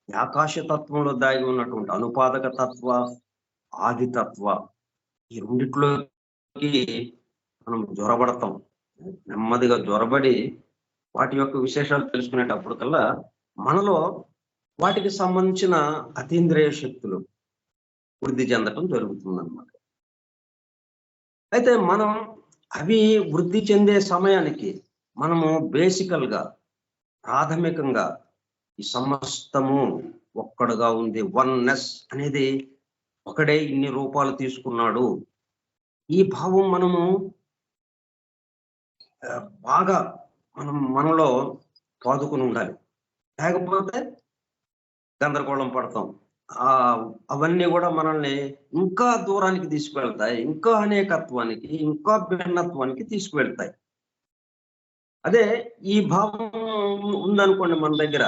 A: ఈ ఆకాశ తత్వంలో దాగి ఉన్నటువంటి అనుపాదక తత్వ, ఆది తత్వ, ఈ రెండిట్లోకి మనం జ్వరబడతాం. నెమ్మదిగా జ్వరబడి వాటి యొక్క విశేషాలు తెలుసుకునేటప్పుడు కల్లా మనలో వాటికి సంబంధించిన అతీంద్రియ శక్తులు వృద్ధి చెందటం జరుగుతుందన్నమాట. అయితే మనం అవి వృద్ధి చెందే సమయానికి మనము బేసికల్గా, ప్రాథమికంగా ఈ సమస్తము ఒక్కడుగా ఉంది, వన్నెస్ అనేది ఒకడే ఇన్ని రూపాలు తీసుకున్నాడు, ఈ భావం మనము బాగా మనలో పాదుకుని ఉండాలి. లేకపోతే గందరగోళం పడతాం. అవన్నీ కూడా మనల్ని ఇంకా దూరానికి తీసుకువెళ్తాయి, ఇంకా అనేకత్వానికి, ఇంకా భిన్నత్వానికి తీసుకువెళ్తాయి. అదే ఈ భావం ఉందనుకోండి మన దగ్గర,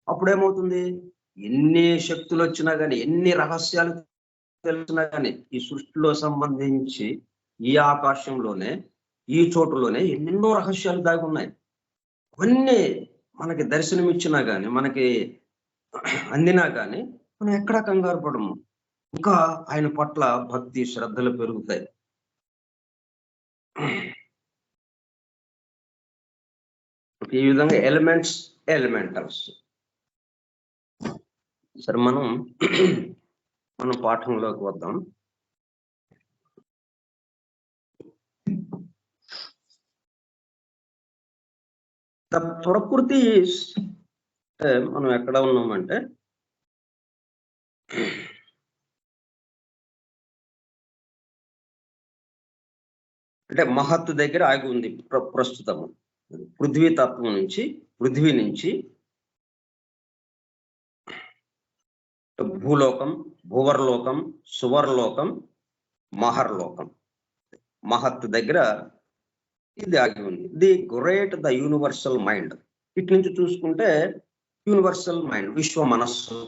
A: అప్పుడేమవుతుంది? ఎన్ని శక్తులు వచ్చినా కానీ, ఎన్ని రహస్యాలు తెలిసినా కానీ, ఈ సృష్టిలో సంబంధించి ఈ ఆకాశంలోనే, ఈ చోటులోనే ఎన్నెన్నో రహస్యాలు దాగి ఉన్నాయి. అవన్నీ మనకి దర్శనమిచ్చినా కానీ, మనకి అందినా కానీ మనం ఎక్కడా కంగారు పడము. ఇంకా ఆయన పట్ల భక్తి, శ్రద్ధలు పెరుగుతాయి. ఈ విధంగా ఎలిమెంటల్స్. సరే, మనం పాఠంలోకి వద్దాం. ద ప్రకృతి మనం ఎక్కడ ఉన్నామంటే మహత్తు దగ్గర ఆగి ఉంది ప్రస్తుతము. పృథ్వీ తత్వం నుంచి, పృథ్వీ నుంచి భూలోకం, భూవర్లోకం, సువర్లోకం, మహర్లోకం. మహత్ దగ్గర ఇది ఆగి ఉంది. The great the universal mind. ఇటు నుంచి చూసుకుంటే యూనివర్సల్ మైండ్, విశ్వ మనస్సు.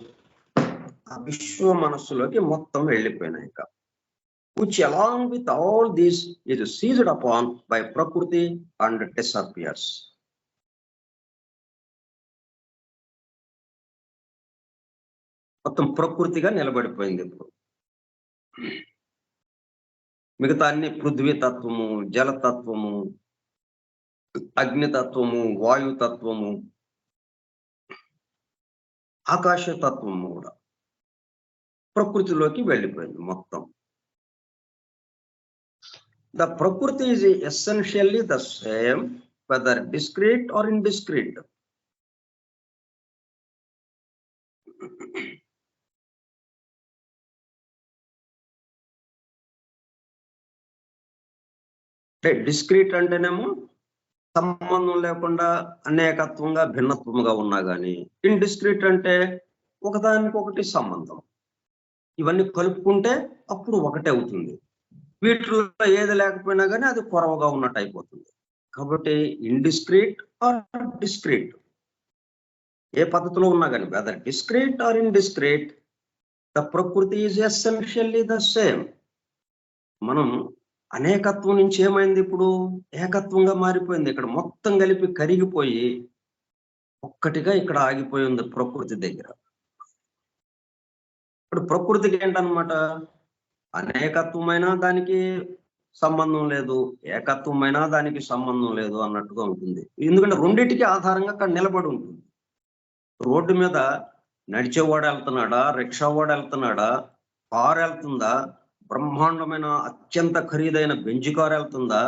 A: ఆ విశ్వ మనస్సులోకి మొత్తం వెళ్ళిపోయినాయి. ఇక which along with all this is seized upon by Prakriti and disappears. మొత్తం ప్రకృతిగా నిలబడిపోయింది. ఇప్పుడు మిగతా అన్ని పృథ్వీతత్వము, జలతత్వము, అగ్నితత్వము, వాయుతత్వము, ఆకాశతత్వము కూడా ప్రకృతిలోకి వెళ్ళిపోయింది మొత్తం. The Prakriti is essentially the same, whether discrete or indiscrete. Discrete అంటేనేమో సంబంధం లేకుండా అనేకత్వంగా, భిన్నత్వంగా ఉన్నా కానీ, ఇండిస్క్రీట్ అంటే ఒకదానికొకటి సంబంధం. ఇవన్నీ కలుపుకుంటే అప్పుడు ఒకటే అవుతుంది. వీటిలో ఏది లేకపోయినా కానీ అది కొరవగా ఉన్నట్టు అయిపోతుంది. కాబట్టి ఇండిస్క్రీట్ ఆర్ డిస్క్రీట్, ఏ పద్ధతిలో ఉన్నా కానీ, వెదర్ డిస్క్రీట్ ఆర్ ఇండిస్క్రీట్, ద ప్రకృతి ఈజ్ ఎసెన్షియల్లీ ద సేమ్. మనం అనేకత్వం నుంచి ఏమైంది, ఇప్పుడు ఏకత్వంగా మారిపోయింది. ఇక్కడ మొత్తం కలిపి కరిగిపోయి ఒక్కటిగా ఇక్కడ ఆగిపోయి ఉంది ప్రకృతి దగ్గర. ఇప్పుడు ప్రకృతికి ఏంటన్నమాట, అనేకత్వమైనా దానికి సంబంధం లేదు, ఏకత్వమైనా దానికి సంబంధం లేదు అన్నట్టుగా ఉంటుంది. ఎందుకంటే రెండింటికి ఆధారంగా అక్కడ నిలబడి ఉంటుంది. రోడ్డు మీద నడిచేవాడు వెళ్తున్నాడా, రిక్షావాడు వెళ్తున్నాడా, కారు వెళ్తుందా, బ్రహ్మాండమైన అత్యంత ఖరీదైన బెంజ్ కారు వెళ్తుందా,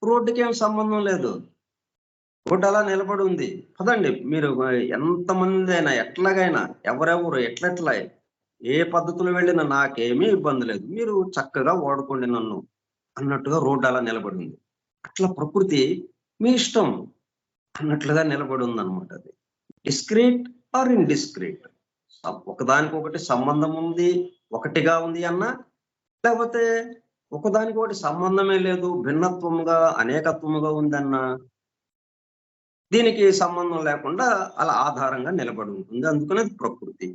A: రోడ్డుకి ఏం సంబంధం లేదు. రోడ్డు అలా నిలబడి ఉంది. పదండి, మీరు ఎంతమంది అయినా, ఎట్లాగైనా, ఎవరెవరు ఎట్లెట్లా ఏ పద్ధతిలో వెళ్ళినా నాకేమీ ఇబ్బంది లేదు, మీరు చక్కగా వాడుకోండి నన్ను అన్నట్టుగా రోడ్డు అలా నిలబడి ఉంది. అట్లా ప్రకృతి మీ ఇష్టం అన్నట్లుగా నిలబడి ఉంది అనమాట. అది డిస్క్రీట్ ఆర్ ఇండిస్క్రీట్, ఒకదానికొకటి సంబంధం ఉంది, ఒకటిగా ఉంది అన్నా, లేకపోతే ఒకదానికొకటి సంబంధమే లేదు, భిన్నత్వముగా, అనేకత్వముగా ఉందన్నా, దీనికి సంబంధం లేకుండా అలా ఆధారంగా నిలబడి ఉంటుంది. అందుకనే ప్రకృతి.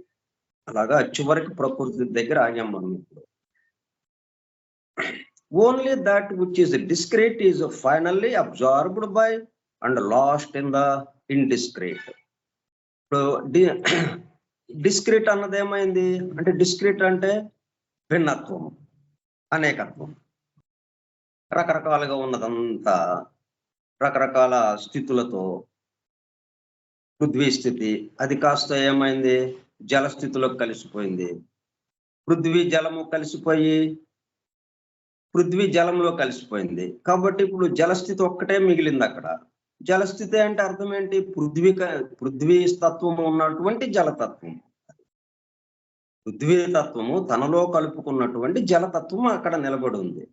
A: అలాగా చివరికి ప్రకృతి దగ్గర ఆగాం మనం. ఇప్పుడు only that which is discrete is finally absorbed by and lost in the indiscrete. ఇప్పుడు డిస్క్రీట్ అన్నది ఏమైంది అంటే, డిస్క్రీట్ అంటే భిన్నత్వం, అనేకత్వం, రకరకాలుగా ఉన్నదంతా రకరకాల స్థితులతో. పృథ్వీ స్థితి అది కాస్త ఏమైంది, జలస్థితిలోకి కలిసిపోయింది. పృథ్వీ జలము కలిసిపోయి పృథ్వీ జలంలో కలిసిపోయింది. కాబట్టి ఇప్పుడు జలస్థితి ఒక్కటే మిగిలింది అక్కడ. జలస్థితి అంటే అర్థం ఏంటి, పృథ్వీ తత్వము ఉన్నటువంటి జలతత్వం. పృథ్వీ తత్వము తనలో కలుపుకున్నటువంటి జలతత్వం అక్కడ నిలబడి ఉంది.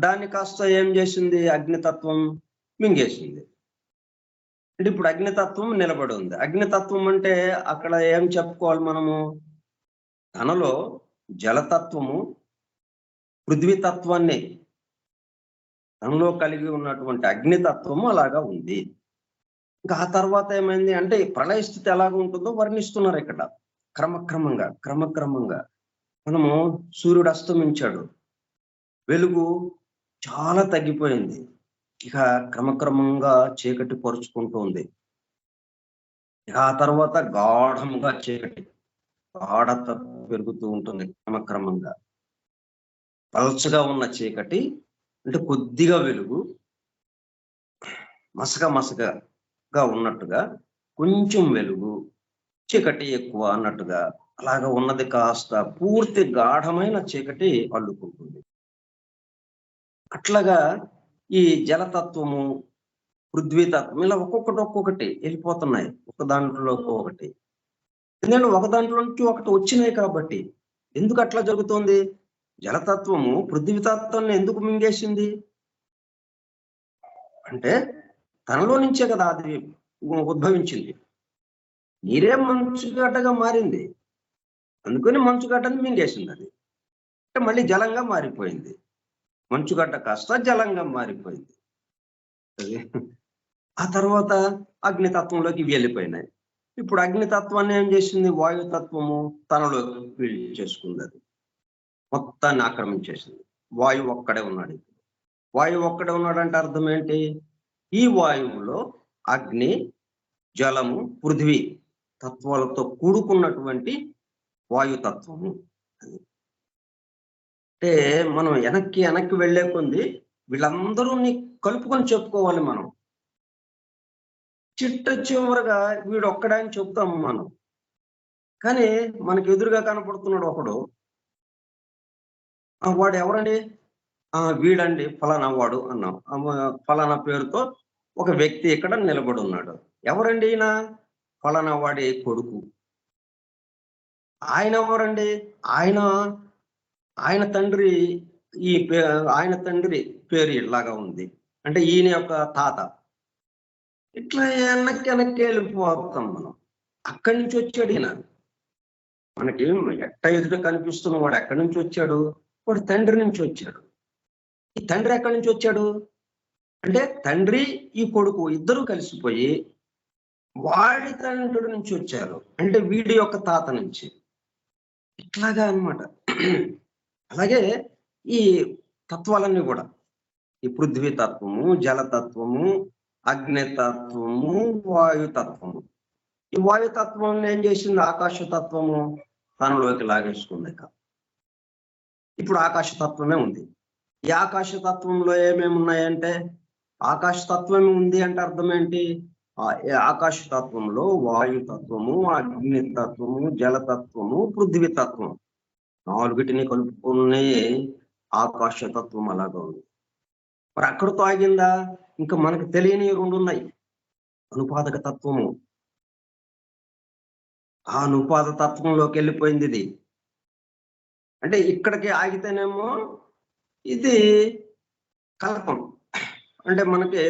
A: దాన్ని కాస్త ఏం చేసింది, అగ్నితత్వం మింగేసింది. అంటే ఇప్పుడు అగ్నితత్వం నిలబడి ఉంది. అగ్నితత్వం అంటే అక్కడ ఏం చెప్పుకోవాలి మనము, తనలో జలతత్వము పృథ్వీతత్వాన్ని తనలో కలిగి ఉన్నటువంటి అగ్నితత్వము అలాగా ఉంది. ఇంకా ఆ తర్వాత ఏమైంది అంటే, ప్రళయ స్థితి ఎలాగ ఉంటుందో వర్ణిస్తున్నారు ఇక్కడ. క్రమక్రమంగా మనము సూర్యుడు అస్తమించాడు, వెలుగు చాలా తగ్గిపోయింది, ఇక క్రమక్రమంగా చీకటి పరుచుకుంటుంది. ఇక ఆ తర్వాత గాఢంగా చీకటి, గాఢత పెరుగుతూ ఉంటుంది. క్రమక్రమంగా పల్చగా ఉన్న చీకటి అంటే కొద్దిగా వెలుగు, మసకగా ఉన్నట్టుగా కొంచెం వెలుగు, చీకటి ఎక్కువ అన్నట్టుగా అలాగా ఉన్నది కాస్త పూర్తి గాఢమైన చీకటి అల్లుకుంటుంది. అట్లాగా ఈ జలతత్వము, పృథ్వీతత్వం ఇలా ఒక్కొక్కటి వెళ్ళిపోతున్నాయి, ఒక దాంట్లో ఒకటి. ఎందుకంటే ఒక దాంట్లో నుంచి ఒకటి వచ్చినాయి కాబట్టి. ఎందుకు అట్లా జరుగుతుంది, జలతత్వము పృథ్వీతత్వాన్ని ఎందుకు మింగేసింది అంటే, తనలో నుంచే కదా అది ఉద్భవించింది. నీరే మంచుగడ్డగా మారింది. అందుకని మంచుగడ్డని మింగేసింది అది. అంటే మళ్ళీ జలంగా మారిపోయింది. మంచుగడ్డ కాస్త జలంగా మారిపోయింది. అది. ఆ తర్వాత అగ్నితత్వంలోకి వెళ్ళిపోయినాయి. ఇప్పుడు అగ్నితత్వాన్ని ఏం చేసింది? వాయుతత్వము తనలోకి చేసుకుంది. అది మొత్తాన్ని ఆక్రమించేసింది. వాయువు ఒక్కడే ఉన్నాడు. వాయువు ఒక్కడే ఉన్నాడంటే అర్థం ఏంటి? ఈ వాయువులో అగ్ని, జలము, పృథ్వీ తత్వాలతో కూడుకున్నటువంటి వాయుతత్వము. అంటే మనం వెనక్కి వెళ్లే కొంది వీళ్ళందరూ కలుపుకొని చెప్పుకోవాలి మనం. చివరగా వీడు ఒక్కడే అని చెప్తాము మనం. కానీ మనకు ఎదురుగా కనపడుతున్నాడు ఒకడు. వాడు ఎవరండి? వీడండి ఫలానా వాడు అన్నాం. ఫలానా పేరుతో ఒక వ్యక్తి ఇక్కడ నిలబడి ఉన్నాడు. ఎవరండి ఈయన? ఫలానా వాడి కొడుకు. ఆయన ఎవరండి? ఆయన తండ్రి ఆయన తండ్రి పేరు ఇలాగా ఉంది. అంటే ఈయన యొక్క తాత. ఇట్లా వెనక్కి వెళ్ళిపోతాం మనం. అక్కడి నుంచి వచ్చాడు ఈయన. మనకి ఎదుట కనిపిస్తున్న వాడు ఎక్కడి నుంచి వచ్చాడు? వాడు తండ్రి నుంచి వచ్చాడు. ఈ తండ్రి ఎక్కడి నుంచి వచ్చాడు? అంటే తండ్రి ఈ కొడుకు ఇద్దరు కలిసిపోయి వాడి తండ్రి నుంచి వచ్చారు. అంటే వీడి యొక్క తాత నుంచి. ఇట్లాగా అన్నమాట. అలాగే ఈ తత్వాలన్నీ కూడా, ఈ పృథ్వీ తత్వము, జలతత్వము, అగ్నితత్వము, వాయుతత్వము. ఈ వాయుతత్వం ఏం చేసింది? ఆకాశతత్వము తనలోకి లాగేసుకుంది. ఇప్పుడు ఆకాశతత్వమే ఉంది. ఈ ఆకాశతత్వంలో ఏమేమి ఉన్నాయంటే, ఆకాశతత్వమే ఉంది అంటే అర్థం ఏంటి? ఆకాశతత్వంలో వాయుతత్వము, అగ్నితత్వము, జలతత్వము, పృథ్వీ తత్వం, 4టిని కలుపుకునే ఆకాశతత్వం అలాగా ఉంది. మరి అక్కడితో ఆగిందా? ఇంకా మనకు తెలియని 2 ఉన్నాయి. అనుపాదక తత్వము. ఆ అనుపాద తత్వంలోకి వెళ్ళిపోయింది ఇది. అంటే ఇక్కడికి ఆగితేనేమో ఇది కల్పం. అంటే మనకి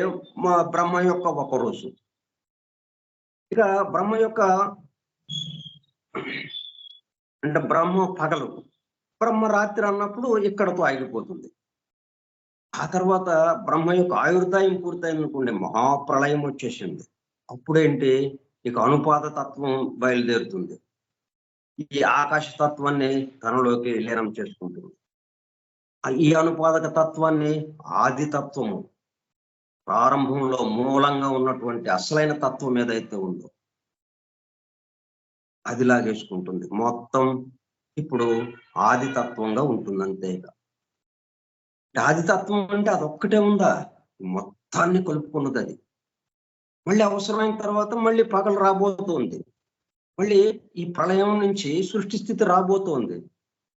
A: బ్రహ్మ యొక్క ఒక రోజు. ఇక బ్రహ్మ యొక్క అంటే బ్రహ్మ పగలు, బ్రహ్మ రాత్రి అన్నప్పుడు ఇక్కడతో ఆగిపోతుంది. ఆ తర్వాత బ్రహ్మ యొక్క ఆయుర్దాయం పూర్తయిందనుకోండి, మహాప్రళయం వచ్చేసింది. అప్పుడేంటి? ఇక అనుపాద తత్వం బయలుదేరుతుంది. ఈ ఆకాశ తత్వాన్ని తనలోకి లీనం చేసుకుంటుంది. ఈ అనుపాదక తత్వాన్ని ఆది తత్వము, ప్రారంభంలో మూలంగా ఉన్నటువంటి అసలైన తత్వం ఏదైతే ఉందో అది లాగేసుకుంటుంది. మొత్తం ఇప్పుడు ఆది తత్వంగా ఉంటుంది. అంతే. ఆది తత్వం అంటే అదొక్కటే ఉందా? మొత్తాన్ని కలుపుకున్నది అది. మళ్ళీ అవసరమైన తర్వాత మళ్ళీ పగలు రాబోతుంది. మళ్ళీ ఈ ప్రళయం నుంచి సృష్టి స్థితి రాబోతోంది.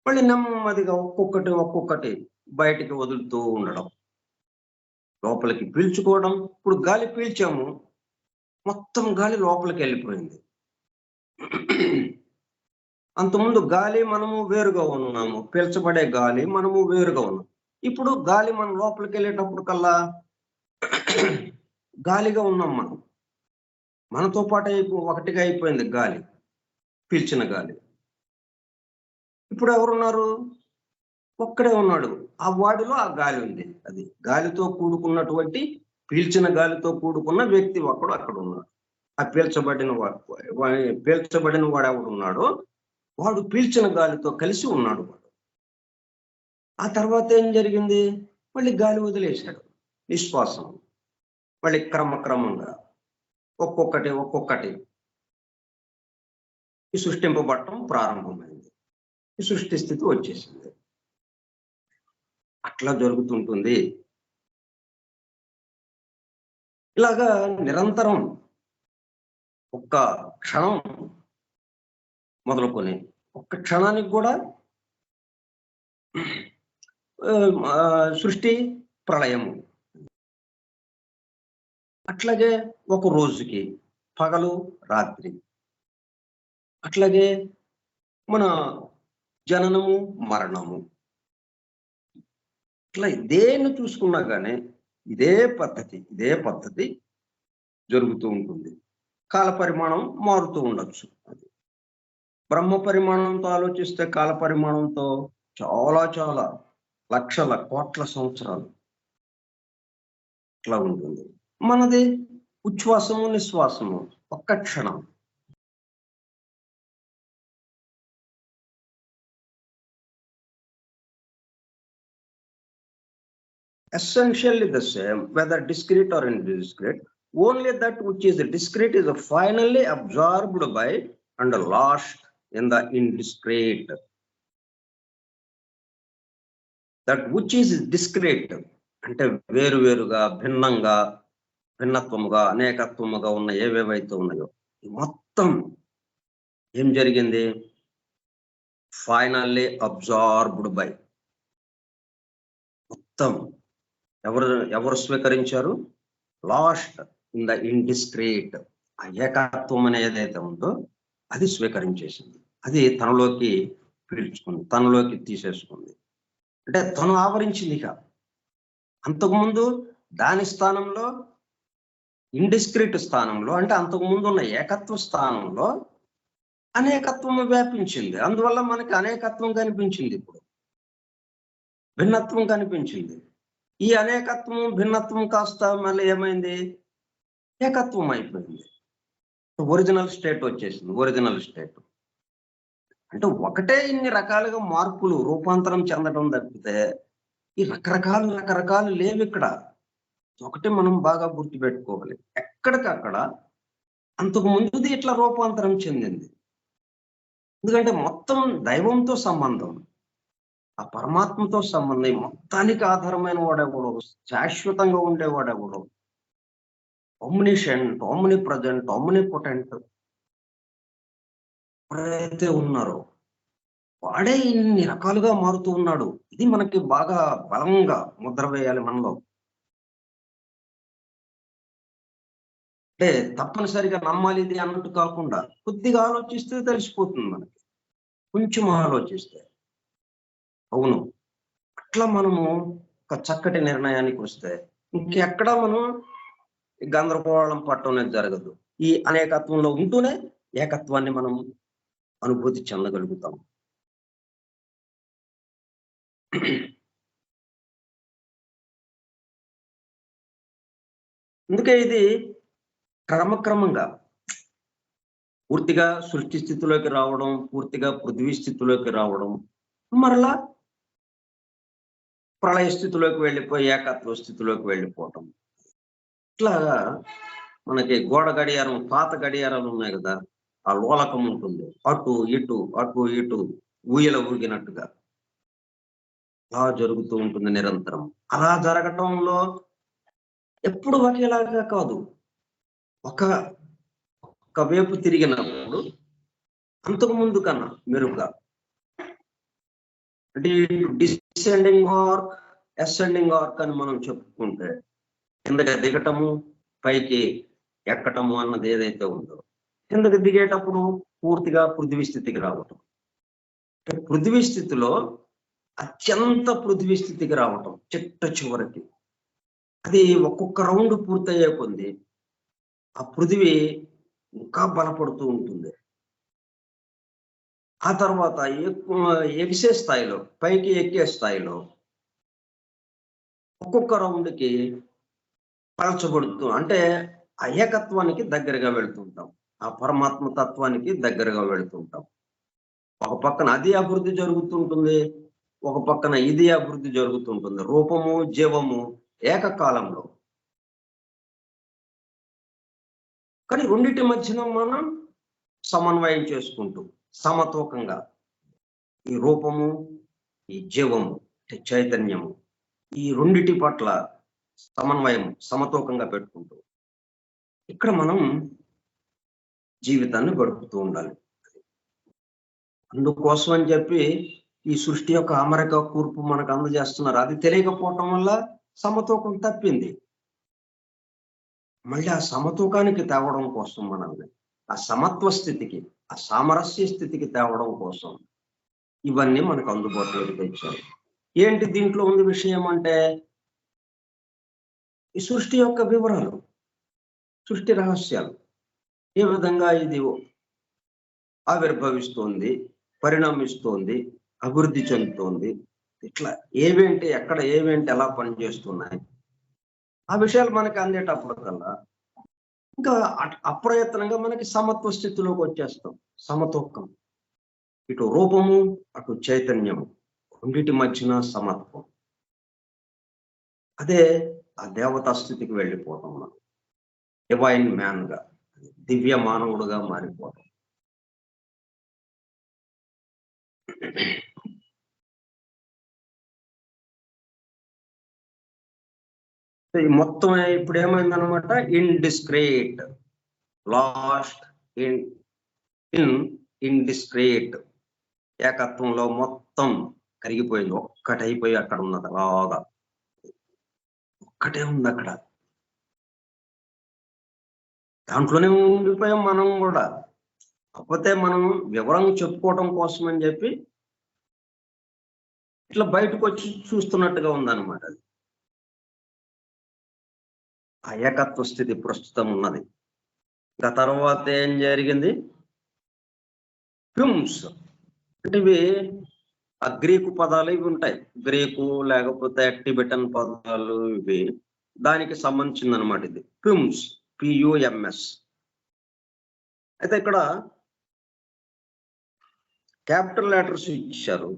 A: మళ్ళీ నెమ్మదిగా ఒక్కొక్కటి బయటికి వదులుతూ ఉండడం, లోపలికి పీల్చుకోవడం. ఇప్పుడు గాలి పీల్చాము, మొత్తం గాలి లోపలికి వెళ్ళిపోయింది. అంతకుముందు గాలి మనము వేరుగా ఉన్నాము, పీల్చబడే గాలి మనము వేరుగా ఉన్నాం. ఇప్పుడు గాలి మన లోపలికి వెళ్ళేటప్పుడు కల్లా గాలిగా ఉన్నాం మనం. మనతో పాటు ఒకటిగా అయిపోయింది గాలి, పీల్చిన గాలి. ఇప్పుడు ఎవరున్నారు? ఒక్కడే ఉన్నాడు. ఆ వాడిలో ఆ గాలి ఉంది. అది గాలితో కూడుకున్నటువంటి, పీల్చిన గాలితో కూడుకున్న వ్యక్తి ఒక్కడు అక్కడ ఉన్నాడు. ఆ పీల్చబడిన వాడు ఎవడున్నాడో వాడు పీల్చిన గాలితో కలిసి ఉన్నాడు. ఆ తర్వాత ఏం జరిగింది? మళ్ళీ గాలి వదిలేశాడు, నిశ్వాసం. మళ్ళీ క్రమంగా ఒక్కొక్కటి ఈ సృష్టింపబడటం ప్రారంభమైంది. ఈ సృష్టి స్థితి వచ్చేసింది. అట్లా జరుగుతుంటుంది. ఇలాగా నిరంతరం ఒక్క క్షణం మొదలుకొని ఒక్క క్షణానికి కూడా సృష్టి ప్రళయము. అట్లాగే ఒక రోజుకి పగలు రాత్రి. అట్లాగే మన జననము మరణము. ఇట్లా దేన్ని చూసుకున్నా కానీ ఇదే పద్ధతి. జరుగుతూ ఉంటుంది. కాల పరిమాణం మారుతూ ఉండొచ్చు. బ్రహ్మ పరిమాణంతో ఆలోచిస్తే కాల పరిమాణంతో చాలా చాలా లక్షల కోట్ల సంవత్సరాలు ఇట్లా ఉంటుంది. మనది ఉచ్ఛ్వాసము నిశ్వాసము ఒక్క క్షణం. Essentially the same, whether discrete or indiscrete. Only that which is discrete is finally absorbed by and lost in the indiscrete. That which is discrete అంటే వేరువేరుగా భిన్నంగా భిన్నత్వముగా అనేకత్వముగా ఉన్న ఏవేవైతే ఉన్నాయో మొత్తం ఏం జరిగింది? Finally absorbed by. మొత్తం ఎవరు స్వీకరించారు? Lost in the indiscrete. ఆ ఏకత్వం అనేది ఏదైతే ఉందో అది స్వీకరించేసింది. అది తనలోకి పీల్చుకుంది, తనలోకి తీసేసుకుంది. అంటే తను ఆవరించింది. ఇక అంతకుముందు దాని స్థానంలో ఇండిస్క్రీట్ స్థానంలో అంటే అంతకుముందు ఉన్న ఏకత్వ స్థానంలో అనేకత్వము వ్యాపించింది. అందువల్ల మనకి అనేకత్వం కనిపించింది, ఇప్పుడు భిన్నత్వం కనిపించింది. ఈ అనేకత్వం భిన్నత్వం కాస్త మళ్ళీ ఏమైంది? ఏకత్వం అయిపోయింది. ఒరిజినల్ స్టేట్ వచ్చేసింది. ఒరిజినల్ స్టేట్ అంటే ఒకటే ఇన్ని రకాలుగా మార్పులు రూపాంతరం చెందడం తప్పితే ఈ రకరకాలు లేవు ఇక్కడ. ఒకటి మనం బాగా గుర్తుపెట్టుకోవాలి, ఎక్కడికక్కడ అంతకు ముందుది ఇట్లా రూపాంతరం చెందింది. ఎందుకంటే మొత్తం దైవంతో సంబంధం, ఆ పరమాత్మతో సంబంధం, మొత్తానికి ఆధారమైన వాడెవడో, శాశ్వతంగా ఉండేవాడెవడో, ఒమ్నిషెంట్, ఒమ్ని ప్రజెంట్, ఒమ్ని పొటెంట్ ఎవరైతే ఉన్నారో వాడే ఇన్ని రకాలుగా మారుతూ ఉన్నాడు. ఇది మనకి బాగా బలంగా ముద్ర వేయాలి మనలో. అంటే తప్పనిసరిగా నమ్మాలి ఇది అన్నట్టు కాకుండా కొద్దిగా ఆలోచిస్తే తెలిసిపోతుంది మనకి. కొంచెం ఆలోచిస్తే అవును అట్లా మనము ఒక చక్కటి నిర్ణయానికి వస్తే ఇంకెక్కడ మనం గందరగోళం పట్టడం అనేది జరగదు. ఈ అనేకత్వంలో ఉంటూనే ఏకత్వాన్ని మనం అనుభూతి చెందగలుగుతాం. అందుకే ఇది క్రమక్రమంగా పూర్తిగా సృష్టి స్థితిలోకి రావడం, పూర్తిగా పృథ్వీ స్థితిలోకి రావడం, మరలా ప్రళయ స్థితిలోకి వెళ్ళిపోయి ఏకత్వ స్థితిలోకి వెళ్ళిపోవటం. ఇట్లాగా మనకి గోడ గడియారం, పాత గడియారాలు ఉన్నాయి కదా, ఆ లోలకం ఉంటుంది, అటు ఇటు ఊయల ఊగినట్టుగా అలా జరుగుతూ ఉంటుంది నిరంతరం. అలా జరగటంలో ఎప్పుడు ఒకేలాగా కాదు, ఒక వైపు తిరిగినప్పుడు అంతకు ముందు కన్నా మెరుగ్గా, అంటే డిసెండింగ్ ఆర్క్, అసెండింగ్ ఆర్క్ అని మనం చెప్పుకుంటే కిందకి దిగటము పైకి ఎక్కటము అన్నది ఏదైతే ఉందో, కిందకి దిగేటప్పుడు పూర్తిగా పృథ్వీ స్థితికి రావటం, పృథ్వీ స్థితిలో అత్యంత పృథ్వీ స్థితికి రావటం చిట్ట చివరికి. అది ఒక్కొక్క రౌండ్ పూర్తయ్యే కొంది ఆ పృథివీ ఇంకా బలపడుతూ ఉంటుంది. ఆ తర్వాత ఎగిసే స్థాయిలో, పైకి ఎక్కే స్థాయిలో ఒక్కొక్క రౌండ్కి పలచబడుతూ, అంటే ఆ ఏకత్వానికి దగ్గరగా వెళుతుంటాం, ఆ పరమాత్మ తత్వానికి దగ్గరగా వెళుతుంటాం. ఒక పక్కన అది అభివృద్ధి జరుగుతుంటుంది, ఒక పక్కన ఇది అభివృద్ధి జరుగుతుంటుంది. రూపము జీవము ఏకకాలంలో. కానీ రెండింటి మధ్యన మనం సమన్వయం చేసుకుంటూ సమతూకంగా ఈ రూపము, ఈ జీవము, చైతన్యము, ఈ రెండిటి పట్ల సమన్వయం సమతూకంగా పెట్టుకుంటూ ఇక్కడ మనం జీవితాన్ని గడుపుతూ ఉండాలి. అందుకోసం అని చెప్పి ఈ సృష్టి యొక్క అమరిక కూర్పు మనకు అందజేస్తున్నారు. అది తెలియకపోవటం వల్ల సమతూకం తప్పింది. మళ్ళీ ఆ సమతూకానికి తేవడం కోసం మనల్ని ఆ సమత్వ స్థితికి, ఆ సామరస్య స్థితికి తేవడం కోసం ఇవన్నీ మనకు అందుబాటులోకి తెచ్చారు. ఏంటి దీంట్లో ఉంది విషయం అంటే ఈ సృష్టి యొక్క వివరాలు. సృష్టి రహస్యాలు. ఏ విధంగా ఇది ఆవిర్భవిస్తోంది, పరిణమిస్తోంది, అభివృద్ధి చెందుతోంది, ఇట్లా ఏవేంటి, ఎక్కడ ఏవేంటి, ఎలా పనిచేస్తున్నాయి, ఆ విషయాలు మనకి అందేటప్పుడు కల్లా ఇంకా అప్రయత్నంగా మనకి సమత్వ స్థితిలోకి వచ్చేస్తాం. సమతూకం, ఇటు రూపము, అటు చైతన్యము, రెండిటి మధ్యన సమత్వం. అదే ఆ దేవతా స్థితికి వెళ్ళిపోతాం మనం. డివైన్ మ్యాన్ గా, దివ్య మానవుడుగా మారిపోతాం. ఈ మొత్తం ఇప్పుడు ఏమైందనమాట, ఇండిస్క్రీట్, లాస్ట్ ఇన్ ఇండిస్క్రీట్ ఏకత్వంలో మొత్తం కరిగిపోయింది. ఒక్కటైపోయి అక్కడ ఉన్నది, అలాగా ఒక్కటే ఉంది అక్కడ. దాంట్లోనే ఉండిపోయాం మనం కూడా. కాకపోతే మనం వివరంగా చెప్పుకోవడం కోసం అని చెప్పి ఇట్లా బయటకు వచ్చి చూస్తున్నట్టుగా ఉందన్నమాట. అది ఆ ఏకత్వ స్థితి ప్రస్తుతం ఉన్నది. ఇంకా తర్వాత ఏం జరిగింది, ఫ్యూమ్స్ అంటే ఇవి ఆ గ్రీకు పదాలు ఇవి ఉంటాయి. గ్రీకు లేకపోతే టిబెటన్ పదాలు ఇవి, దానికి సంబంధించింది అనమాట ఇది. ఫ్యూమ్స్, పియుఎంఎస్. అయితే ఇక్కడ క్యాపిటల్ లెటర్స్ ఇచ్చారు.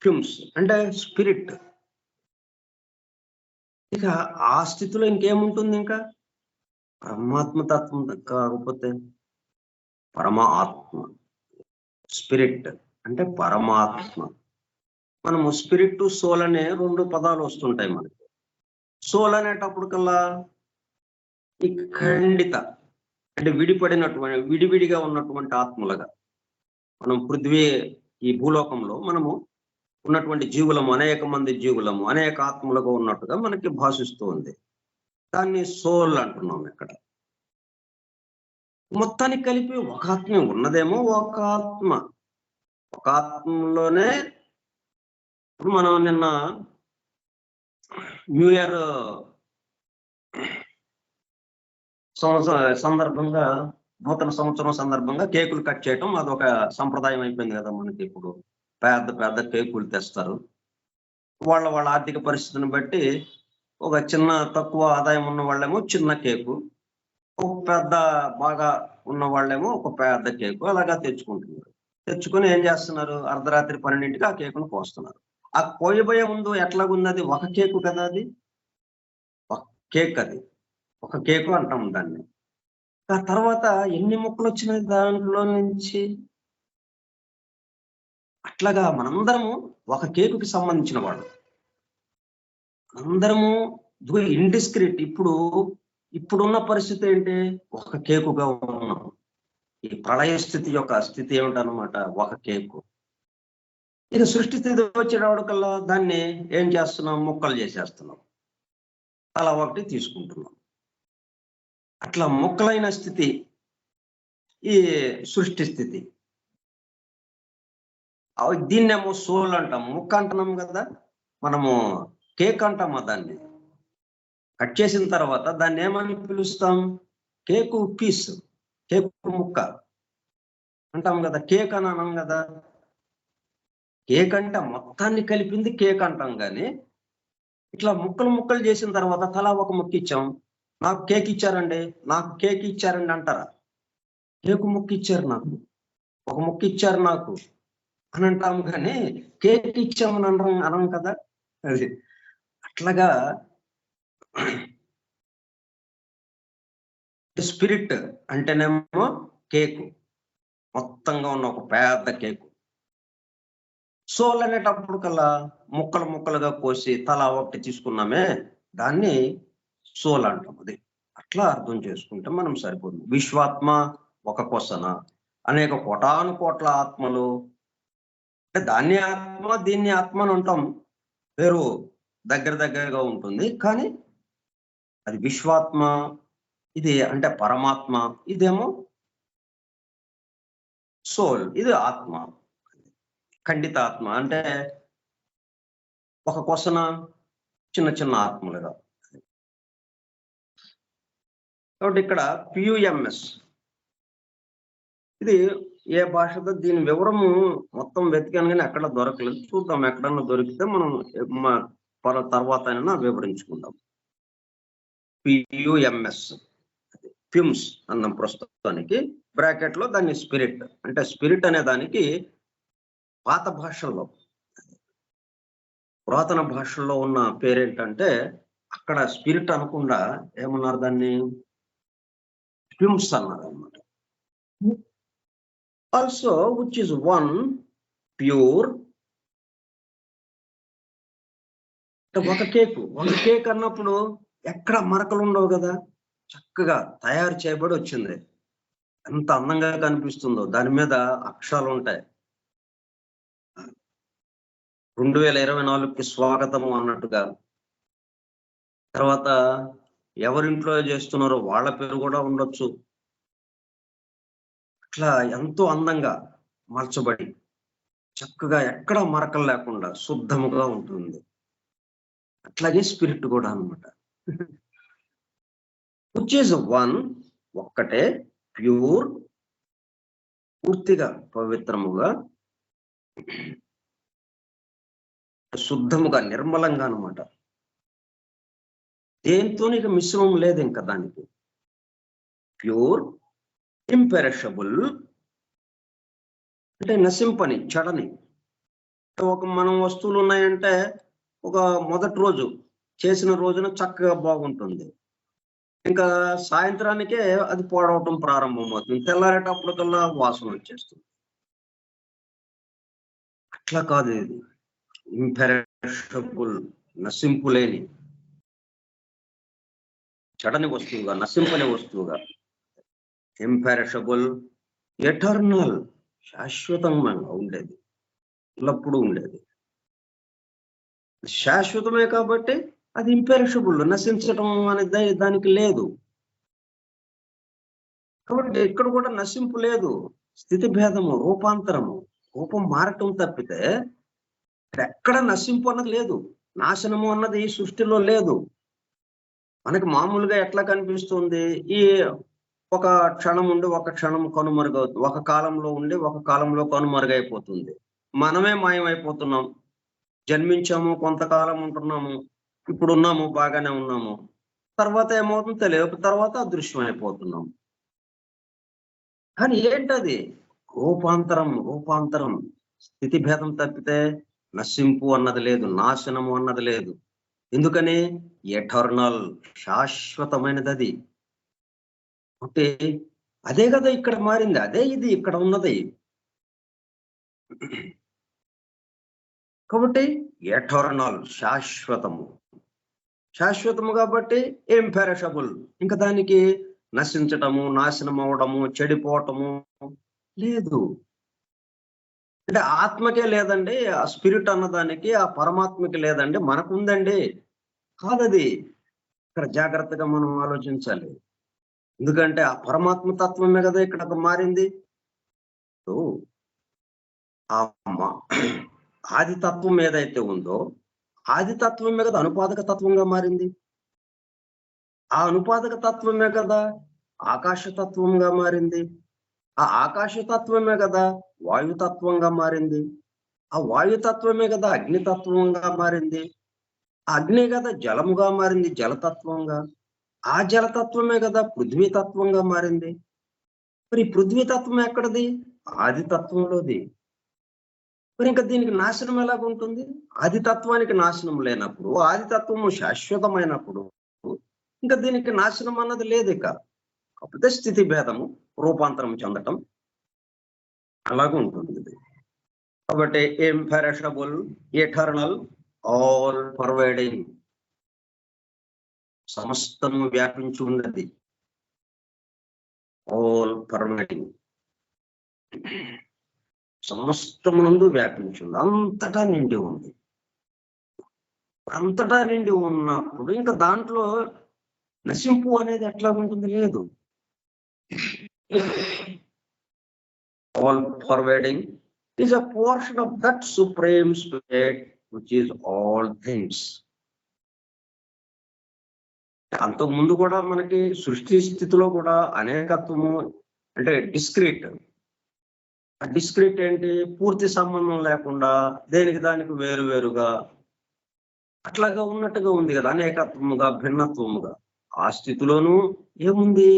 A: ఫ్యూమ్స్ అంటే స్పిరిట్. ఇక ఆ స్థితిలో ఇంకేముంటుంది, ఇంకా పరమాత్మ తత్వం కాకపోతే పరమ ఆత్మ. స్పిరిట్ అంటే పరమాత్మ. మనము స్పిరిట్, సోల్ అనే రెండు పదాలు వస్తుంటాయి మనకి. సోల్ అనేటప్పుడు కల్లా ఈ ఖండిత అంటే విడిపడినటువంటి, విడివిడిగా ఉన్నటువంటి ఆత్మలుగా, మనం పృథ్వీ ఈ భూలోకంలో మనము ఉన్నటువంటి జీవులము, అనేక మంది జీవులము, అనేక ఆత్మలుగా ఉన్నట్టుగా మనకి భాషిస్తూ ఉంది. దాన్ని సోల్ అంటున్నాం. ఇక్కడ మొత్తానికి కలిపి ఒక ఆత్మే ఉన్నదేమో, ఒక ఆత్మ. ఒక ఆత్మలోనే ఇప్పుడు మనం నిన్న న్యూ ఇయర్ సందర్భంగా, నూతన సంవత్సరం సందర్భంగా కేకులు కట్ చేయటం అదొక సంప్రదాయం అయిపోయింది కదా మనకి. ఇప్పుడు పెద్ద పెద్ద కేకులు తెస్తారు. వాళ్ళ వాళ్ళ ఆర్థిక పరిస్థితిని బట్టి ఒక చిన్న తక్కువ ఆదాయం ఉన్న వాళ్ళేమో చిన్న కేకు, ఒక పెద్ద బాగా ఉన్న వాళ్ళేమో ఒక పెద్ద కేకు అలాగా తెచ్చుకుంటున్నారు. తెచ్చుకొని ఏం చేస్తున్నారు, అర్ధరాత్రి 12ంటికి ఆ కేకును కోస్తున్నారు. ఆ కోయబోయే ముందు ఎట్లాగుంది, అది ఒక కేకు కదా, అది ఒక కేక్, అది ఒక కేకు అంటాం దాన్ని. ఆ తర్వాత ఎన్ని ముక్కలు వచ్చినాయి దాంట్లో నుంచి. అట్లాగా మనందరము ఒక కేకుకి సంబంధించిన వాళ్ళు, అందరము ఇండిస్క్రిట్. ఇప్పుడున్న పరిస్థితి ఏంటి, ఒక కేకుగా ఉన్నాం. ఈ ప్రళయ స్థితి యొక్క స్థితి ఏమిటనమాట, ఒక కేకు. ఇక సృష్టి స్థితి వచ్చేటప్పటికల్లా దాన్ని ఏం చేస్తున్నాం, ముక్కలు చేసేస్తున్నాం, అలా ఒకటి తీసుకుంటున్నాం. అట్లా ముక్కలైన స్థితి ఈ సృష్టి స్థితి. దీన్నేమో సోల్ అంటాం. ముక్క అంటున్నాం కదా మనము, కేక్ అంటామా దాన్ని. కట్ చేసిన తర్వాత దాన్ని ఏమని పిలుస్తాం, కేకు పీస్, కేకు ముక్క అంటాం కదా, కేక్ అని అన్నాం కదా. కేక్ అంటే మొత్తాన్ని కలిపింది కేక్ అంటాం, కానీ ఇట్లా ముక్కలు ముక్కలు చేసిన తర్వాత తలా ఒక ముక్క ఇచ్చాం, నాకు కేక్ ఇచ్చారండి, నాకు కేక్ ఇచ్చారండి అంటారా? కేకు ముక్క ఇచ్చారు నాకు, ఒక ముక్క ఇచ్చారు నాకు అని అంటాము, కానీ కేక్ ఇచ్చామని అనం కదా. అది అట్లాగా స్పిరిట్ అంటేనేమో కేకు, మొత్తంగా ఉన్న ఒక పెద్ద కేకు. సోల్ అనేటప్పుడు కల్లా ముక్కలు ముక్కలుగా కోసి తలా ఒకటి తీసుకున్నామే, దాన్ని సోల్ అంటాం. అది అట్లా అర్థం చేసుకుంటే మనం సరిపోతుంది. విశ్వాత్మ ఒక కొసన, అనేక కోటాను కోట్ల ఆత్మలు అంటే దాన్ని ఆత్మ దీన్ని ఆత్మ అని ఉంటాం, పేరు దగ్గరగా ఉంటుంది, కానీ అది విశ్వాత్మ, ఇది అంటే పరమాత్మ, ఇదేమో సోల్, ఇది ఆత్మ, ఖండిత ఆత్మ. అంటే ఒక కొసన చిన్న చిన్న ఆత్మలుగా. కాబట్టి ఇక్కడ పియుఎంఎస్ ఇది ఏ భాషతో దీని వివరము మొత్తం వెతికాను కానీ ఎక్కడ దొరకలేదు. చూద్దాం, ఎక్కడన్నా దొరికితే మనం తర్వాత అయినా వివరించుకుందాం. పియుఎంఎస్ ఫ్యూమ్స్ అన్నాం ప్రస్తుతానికి. బ్రాకెట్ లో దాన్ని స్పిరిట్ అంటే స్పిరిట్ అనే దానికి పాత భాషల్లో పురాతన భాషల్లో ఉన్న పేరేంటంటే అక్కడ స్పిరిట్ అనకుండా ఏమన్నారు, దాన్ని ఫ్యూమ్స్ అన్నారు అన్నమాట. Also which is one pure. ఒక కేక్ అన్నప్పుడు ఎక్కడ మరకలు ఉండవు కదా, చక్కగా తయారు చేయబడి వచ్చింది. ఎంత అందంగా కనిపిస్తుందో, దాని మీద అక్షరాలు ఉంటాయి. 2024కి స్వాగతము అన్నట్టుగా. తర్వాత ఎవరింట్లో చేస్తున్నారో వాళ్ళ పేరు కూడా ఉండొచ్చు. అట్లా ఎంతో అందంగా మలచబడి చక్కగా ఎక్కడ మరకలు లేకుండా శుద్ధముగా ఉంటుంది. అట్లాగే స్పిరిట్ కూడా అన్నమాట. విచ్ ఈజ్ వన్, ఒక్కటే, ప్యూర్, పూర్తిగా పవిత్రముగా, శుద్ధముగా, నిర్మలంగా అన్నమాట. దేంతో ఇక మిశ్రమం లేదు ఇంకా దానికి. ప్యూర్, ఇంపెరిషబుల్ అంటే నశింపని, చెడని. మనం వస్తువులు ఉన్నాయంటే ఒక మొదటి రోజు చేసిన రోజున చక్కగా బాగుంటుంది, ఇంకా సాయంత్రానికే అది పోడవటం ప్రారంభమవుతుంది, తెల్లారేటప్పటికల్లా వాసన వచ్చేస్తుంది. అట్లా కాదు ఇది. ఇంపెరిషబుల్, నశింపులేని, చెడని వస్తువుగా, నశింపని వస్తువుగా. ఇంపెరిషబుల్, ఎటర్నల్, శాశ్వతంగా ఉండేది, ఎల్లప్పుడూ ఉండేది. శాశ్వతమే కాబట్టి అది ఇంపెరిషబుల్, నశించటం అనేది దానికి లేదు. కాబట్టి ఇక్కడ కూడా నశింపు లేదు, స్థితి భేదము, రూపాంతరము, రూపం మారటం తప్పితే ఎక్కడ నశింపు అన్నది లేదు, నాశనము అన్నది ఈ సృష్టిలో లేదు. మనకి మామూలుగా ఎట్లా కనిపిస్తుంది, ఈ ఒక క్షణం ఉండి ఒక క్షణం కనుమరుగవుతుంది, ఒక కాలంలో ఉండి ఒక కాలంలో కనుమరుగైపోతుంది. మనమే మాయమైపోతున్నాం. జన్మించాము, కొంతకాలం ఉంటున్నాము, ఇప్పుడు ఉన్నాము, బాగానే ఉన్నాము, తర్వాత ఏమవుతుందో తెలియదు, తర్వాత అదృశ్యమైపోతున్నాం. కానీ ఏంటది? రూపాంతరం, స్థితి భేదం తప్పితే నశింపు అన్నది లేదు, నాశనము అన్నది లేదు. ఎందుకని? ఎటర్నల్, శాశ్వతమైనది అది. అంటే అదే కదా ఇక్కడ మారింది, అదే ఇది ఇక్కడ ఉన్నది. కాబట్టి ఎటర్నల్, శాశ్వతము కాబట్టి ఇంపెరిషబుల్, ఇంకా దానికి నశించటము, నాశనం అవడము, చెడిపోవటము లేదు. అంటే ఆత్మకే లేదండి, ఆ స్పిరిట్ అన్నదానికి, ఆ పరమాత్మకి లేదండి, మనకు ఉందండి కాదది. ఇక్కడ జాగ్రత్తగా మనం ఆలోచించాలి. ఎందుకంటే ఆ పరమాత్మ తత్వమే కదా ఇక్కడ మారింది. ఆది తత్వం ఏదైతే ఉందో ఆది తత్వమే కదా అనుపాదక తత్వంగా మారింది. ఆ అనుపాదక తత్వమే కదా ఆకాశతత్వంగా మారింది. ఆ ఆకాశతత్వమే కదా వాయుతత్వంగా మారింది. ఆ వాయుతత్వమే కదా అగ్నితత్వంగా మారింది. ఆ అగ్ని కదా జలముగా మారింది, జలతత్వంగా. ఆ జలతత్వమే కదా పృథ్వీతత్వంగా మారింది. మరి పృథ్వీతత్వం ఎక్కడది? ఆది తత్వంలోది. మరి ఇంకా దీనికి నాశనం ఎలాగుంటుంది? ఆది తత్వానికి నాశనం లేనప్పుడు, ఆది తత్వము శాశ్వతమైనప్పుడు ఇంకా దీనికి నాశనం అన్నది లేదు. ఇక కాకపోతే స్థితి భేదము, రూపాంతరం చెందటం అలాగ ఉంటుంది. కాబట్టి ఇంపెరిషబుల్, ఎటర్నల్, ఆల్ పర్వేడింగ్, సమస్తము వ్యాపించి ఉన్నది. ఆల్ పర్వేడింగ్, సమస్తమునందు వ్యాపించి ఉంది, అంతటా నిండి ఉంది. అంతటా నిండి ఉన్నప్పుడు ఇంకా దాంట్లో నశింపు అనేది ఎట్లా ఉంటుంది? లేదు. All pervading is a portion of that supreme spirit which is all things. అంతకు ముందు కూడా మనకి సృష్టి స్థితిలో కూడా అనేకత్వము అంటే డిస్క్రీట్. డిస్క్రీట్ ఏంటి? పూర్తి సంబంధం లేకుండా దేనికి దానికి వేరువేరుగా అట్లాగా ఉన్నట్టుగా ఉంది కదా, అనేకత్వముగా భిన్నత్వముగా. ఆ స్థితిలోనూ ఏముంది?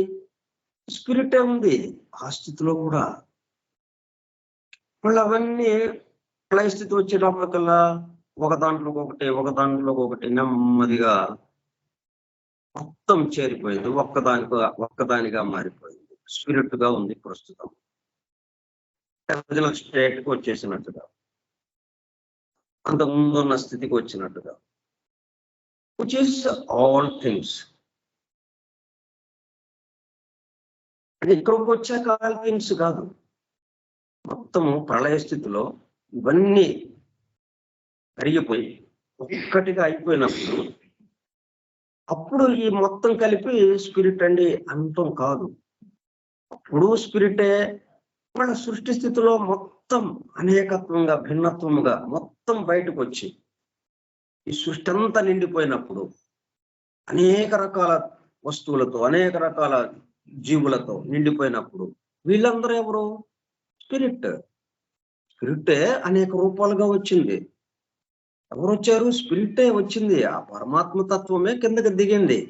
A: స్పిరిటే ఉంది ఆ స్థితిలో కూడా. మళ్ళీ అవన్నీ ప్రళయ స్థితి వచ్చేటప్పటికల్లా ఒక దాంట్లోకి ఒకటి నెమ్మదిగా మొత్తం చేరిపోయింది, ఒక్కదానిగా మారిపోయింది. స్పిరిట్ గా ఉంది ప్రస్తుతం, ఒరిజినల్ స్టేట్ కి వచ్చేసినట్టుగా, అంత ముందున్న స్థితికి వచ్చినట్టుగా. Which is all things. అంటే ఇక్కడికి వచ్చాక ఆల్ థింగ్స్ కాదు, మొత్తము ప్రళయ స్థితిలో ఇవన్నీ కరిగిపోయి ఒక్కటిగా అయిపోయినప్పుడు అప్పుడు ఈ మొత్తం కలిపి స్పిరిట్ అండి అంతం కాదు. అప్పుడు స్పిరిటే మన సృష్టి స్థితిలో మొత్తం అనేకత్వంగా భిన్నత్వముగా మొత్తం బయటకు వచ్చి ఈ సృష్టి అంతా నిండిపోయినప్పుడు అనేక రకాల వస్తువులతో అనేక రకాల జీవులతో నిండిపోయినప్పుడు వీళ్ళందరూ ఎవరు? స్పిరిట్. స్పిరిటే అనేక రూపాలుగా వచ్చింది. ఎవరు వచ్చారు? స్పిరిటే వచ్చింది. ఆ పరమాత్మ తత్వమే కిందకి దిగింది.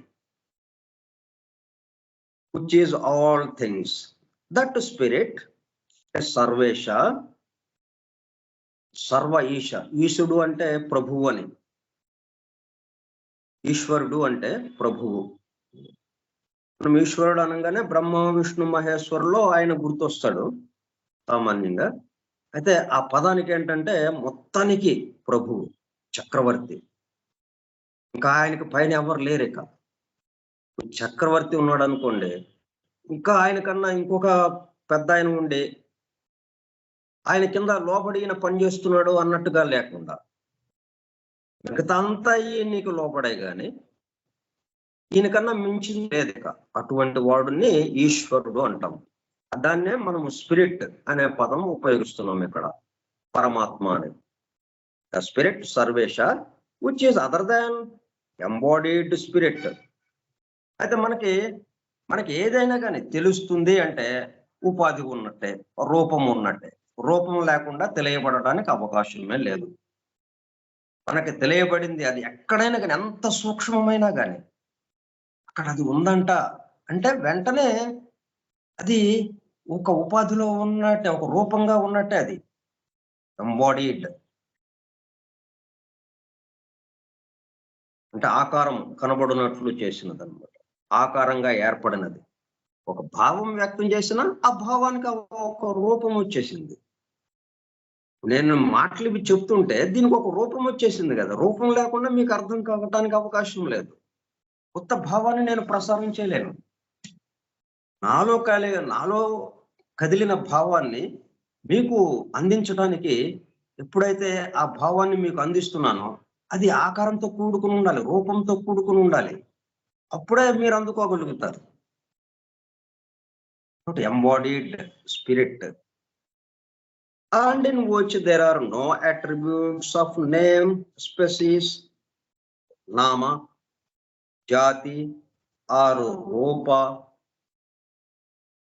A: Which is all things. That spirit Sarvesha, సర్వ ఈశ. ఈశుడు అంటే ప్రభువు అని, ఈశ్వరుడు అంటే ప్రభువు. మనం ఈశ్వరుడు అనగానే బ్రహ్మ విష్ణు మహేశ్వరులో ఆయన గుర్తొస్తాడు సామాన్యంగా. అయితే ఆ పదానికి ఏంటంటే మొత్తానికి ప్రభువు, చక్రవర్తి. ఇంకా ఆయనకి పైన ఎవరు లేరు. ఇక చక్రవర్తి ఉన్నాడు అనుకోండి, ఇంకా ఆయన కన్నా ఇంకొక పెద్ద ఆయన ఉండి ఆయన కింద లోబడిన పని చేస్తున్నాడు అన్నట్టుగా లేకుండా మిగతా అంతా నీకు లోపడే గాని ఈయనకన్నా మించింది లేదు. ఇక అటువంటి వాడుని ఈశ్వరుడు అంటాం. దాన్నే మనము స్పిరిట్ అనే పదం ఉపయోగిస్తున్నాం ఇక్కడ, పరమాత్మ అనేది. The spirit Sarvesha which is other than embodied spirit. అయితే మనకి ఏదైనా కానీ తెలుస్తుంది అంటే ఉపాధి ఉన్నట్టే, రూపం ఉన్నట్టే. రూపం లేకుండా తెలియబడటానికి అవకాశమే లేదు. మనకి తెలియబడింది అది ఎక్కడైనా కానీ, ఎంత సూక్ష్మమైనా కానీ అక్కడ అది ఉందంట అంటే వెంటనే అది ఒక ఉపాధిలో ఉన్నట్టే, ఒక రూపంగా ఉన్నట్టే. అది ఎంబాడీడ్ అంటే ఆకారం కనబడినట్లు చేసినది అనమాట, ఆకారంగా ఏర్పడినది. ఒక భావం వ్యక్తం చేసినా ఆ భావానికి ఒక రూపం వచ్చేసింది. నేను మాటలు ఇవి చెప్తుంటే దీనికి ఒక రూపం వచ్చేసింది కదా. రూపం లేకుండా మీకు అర్థం కావటానికి అవకాశం లేదు. కొత్త భావాన్ని నేను ప్రసారం చేయలేను. నాలో కదిలిన భావాన్ని మీకు అందించడానికి ఎప్పుడైతే ఆ భావాన్ని మీకు అందిస్తున్నానో అది ఆకారంతో కూడుకుని ఉండాలి, రూపంతో కూడుకుని ఉండాలి. అప్పుడే మీరు అందుకోగలుగుతారు. Embodied spirit, and in which there are no attributes of name, species, nama, jati or rupa,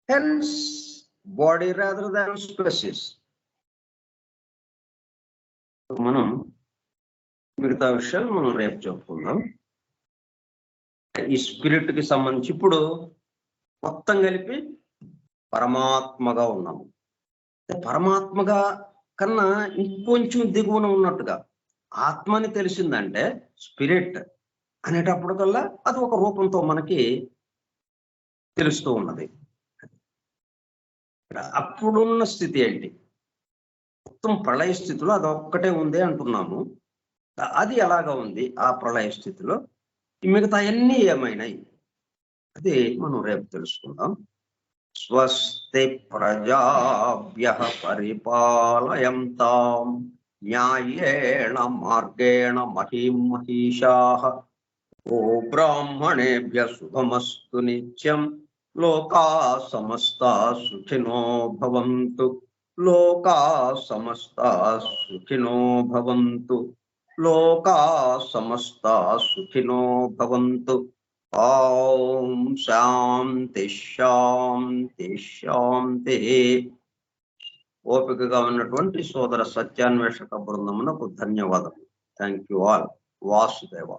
A: hence body rather than species. మనం మిగతా విషయాలు మనం రేపు చెప్పుకుందాం. ఈ స్పిరిట్ కి సంబంధించి ఇప్పుడు మొత్తం కలిపి పరమాత్మగా ఉన్నాము. పరమాత్మగా కన్నా ఇంకొంచెం దిగువన ఉన్నట్టుగా ఆత్మని తెలిసిందంటే స్పిరిట్ అనేటప్పటికల్లా అది ఒక రూపంతో మనకి తెలుస్తూ ఉన్నది. అప్పుడున్న స్థితి ఏంటి? మొత్తం ప్రళయ స్థితిలో అది ఒక్కటే ఉంది అంటున్నాము. అది ఎలాగా ఉంది ఆ ప్రళయ స్థితిలో? మిగతా అన్నీ ఏమైనాయి అది మనం రేపు తెలుసుకుందాం. స్వస్తి ప్రజాభ్యః పరిపాలయంతాం న్యాయేణ మార్గేణ మహీం మహీషాః. ఓ బ్రాహ్మణేభ్యః శుభమస్తు నిత్యం. లోకాః సమస్తాః సుఖినో భవంతు. లోకాః సమస్తాః సుఖినో భవంతు. లోకాః సమస్తాః సుఖినో భవంతు. ఓం శాంతి శాంతి శాంతి. ఓపికగా ఉన్నటువంటి సోదర సత్యాన్వేషక బృందమునకు ధన్యవాదాలు. Thank you all. వాసుదేవ.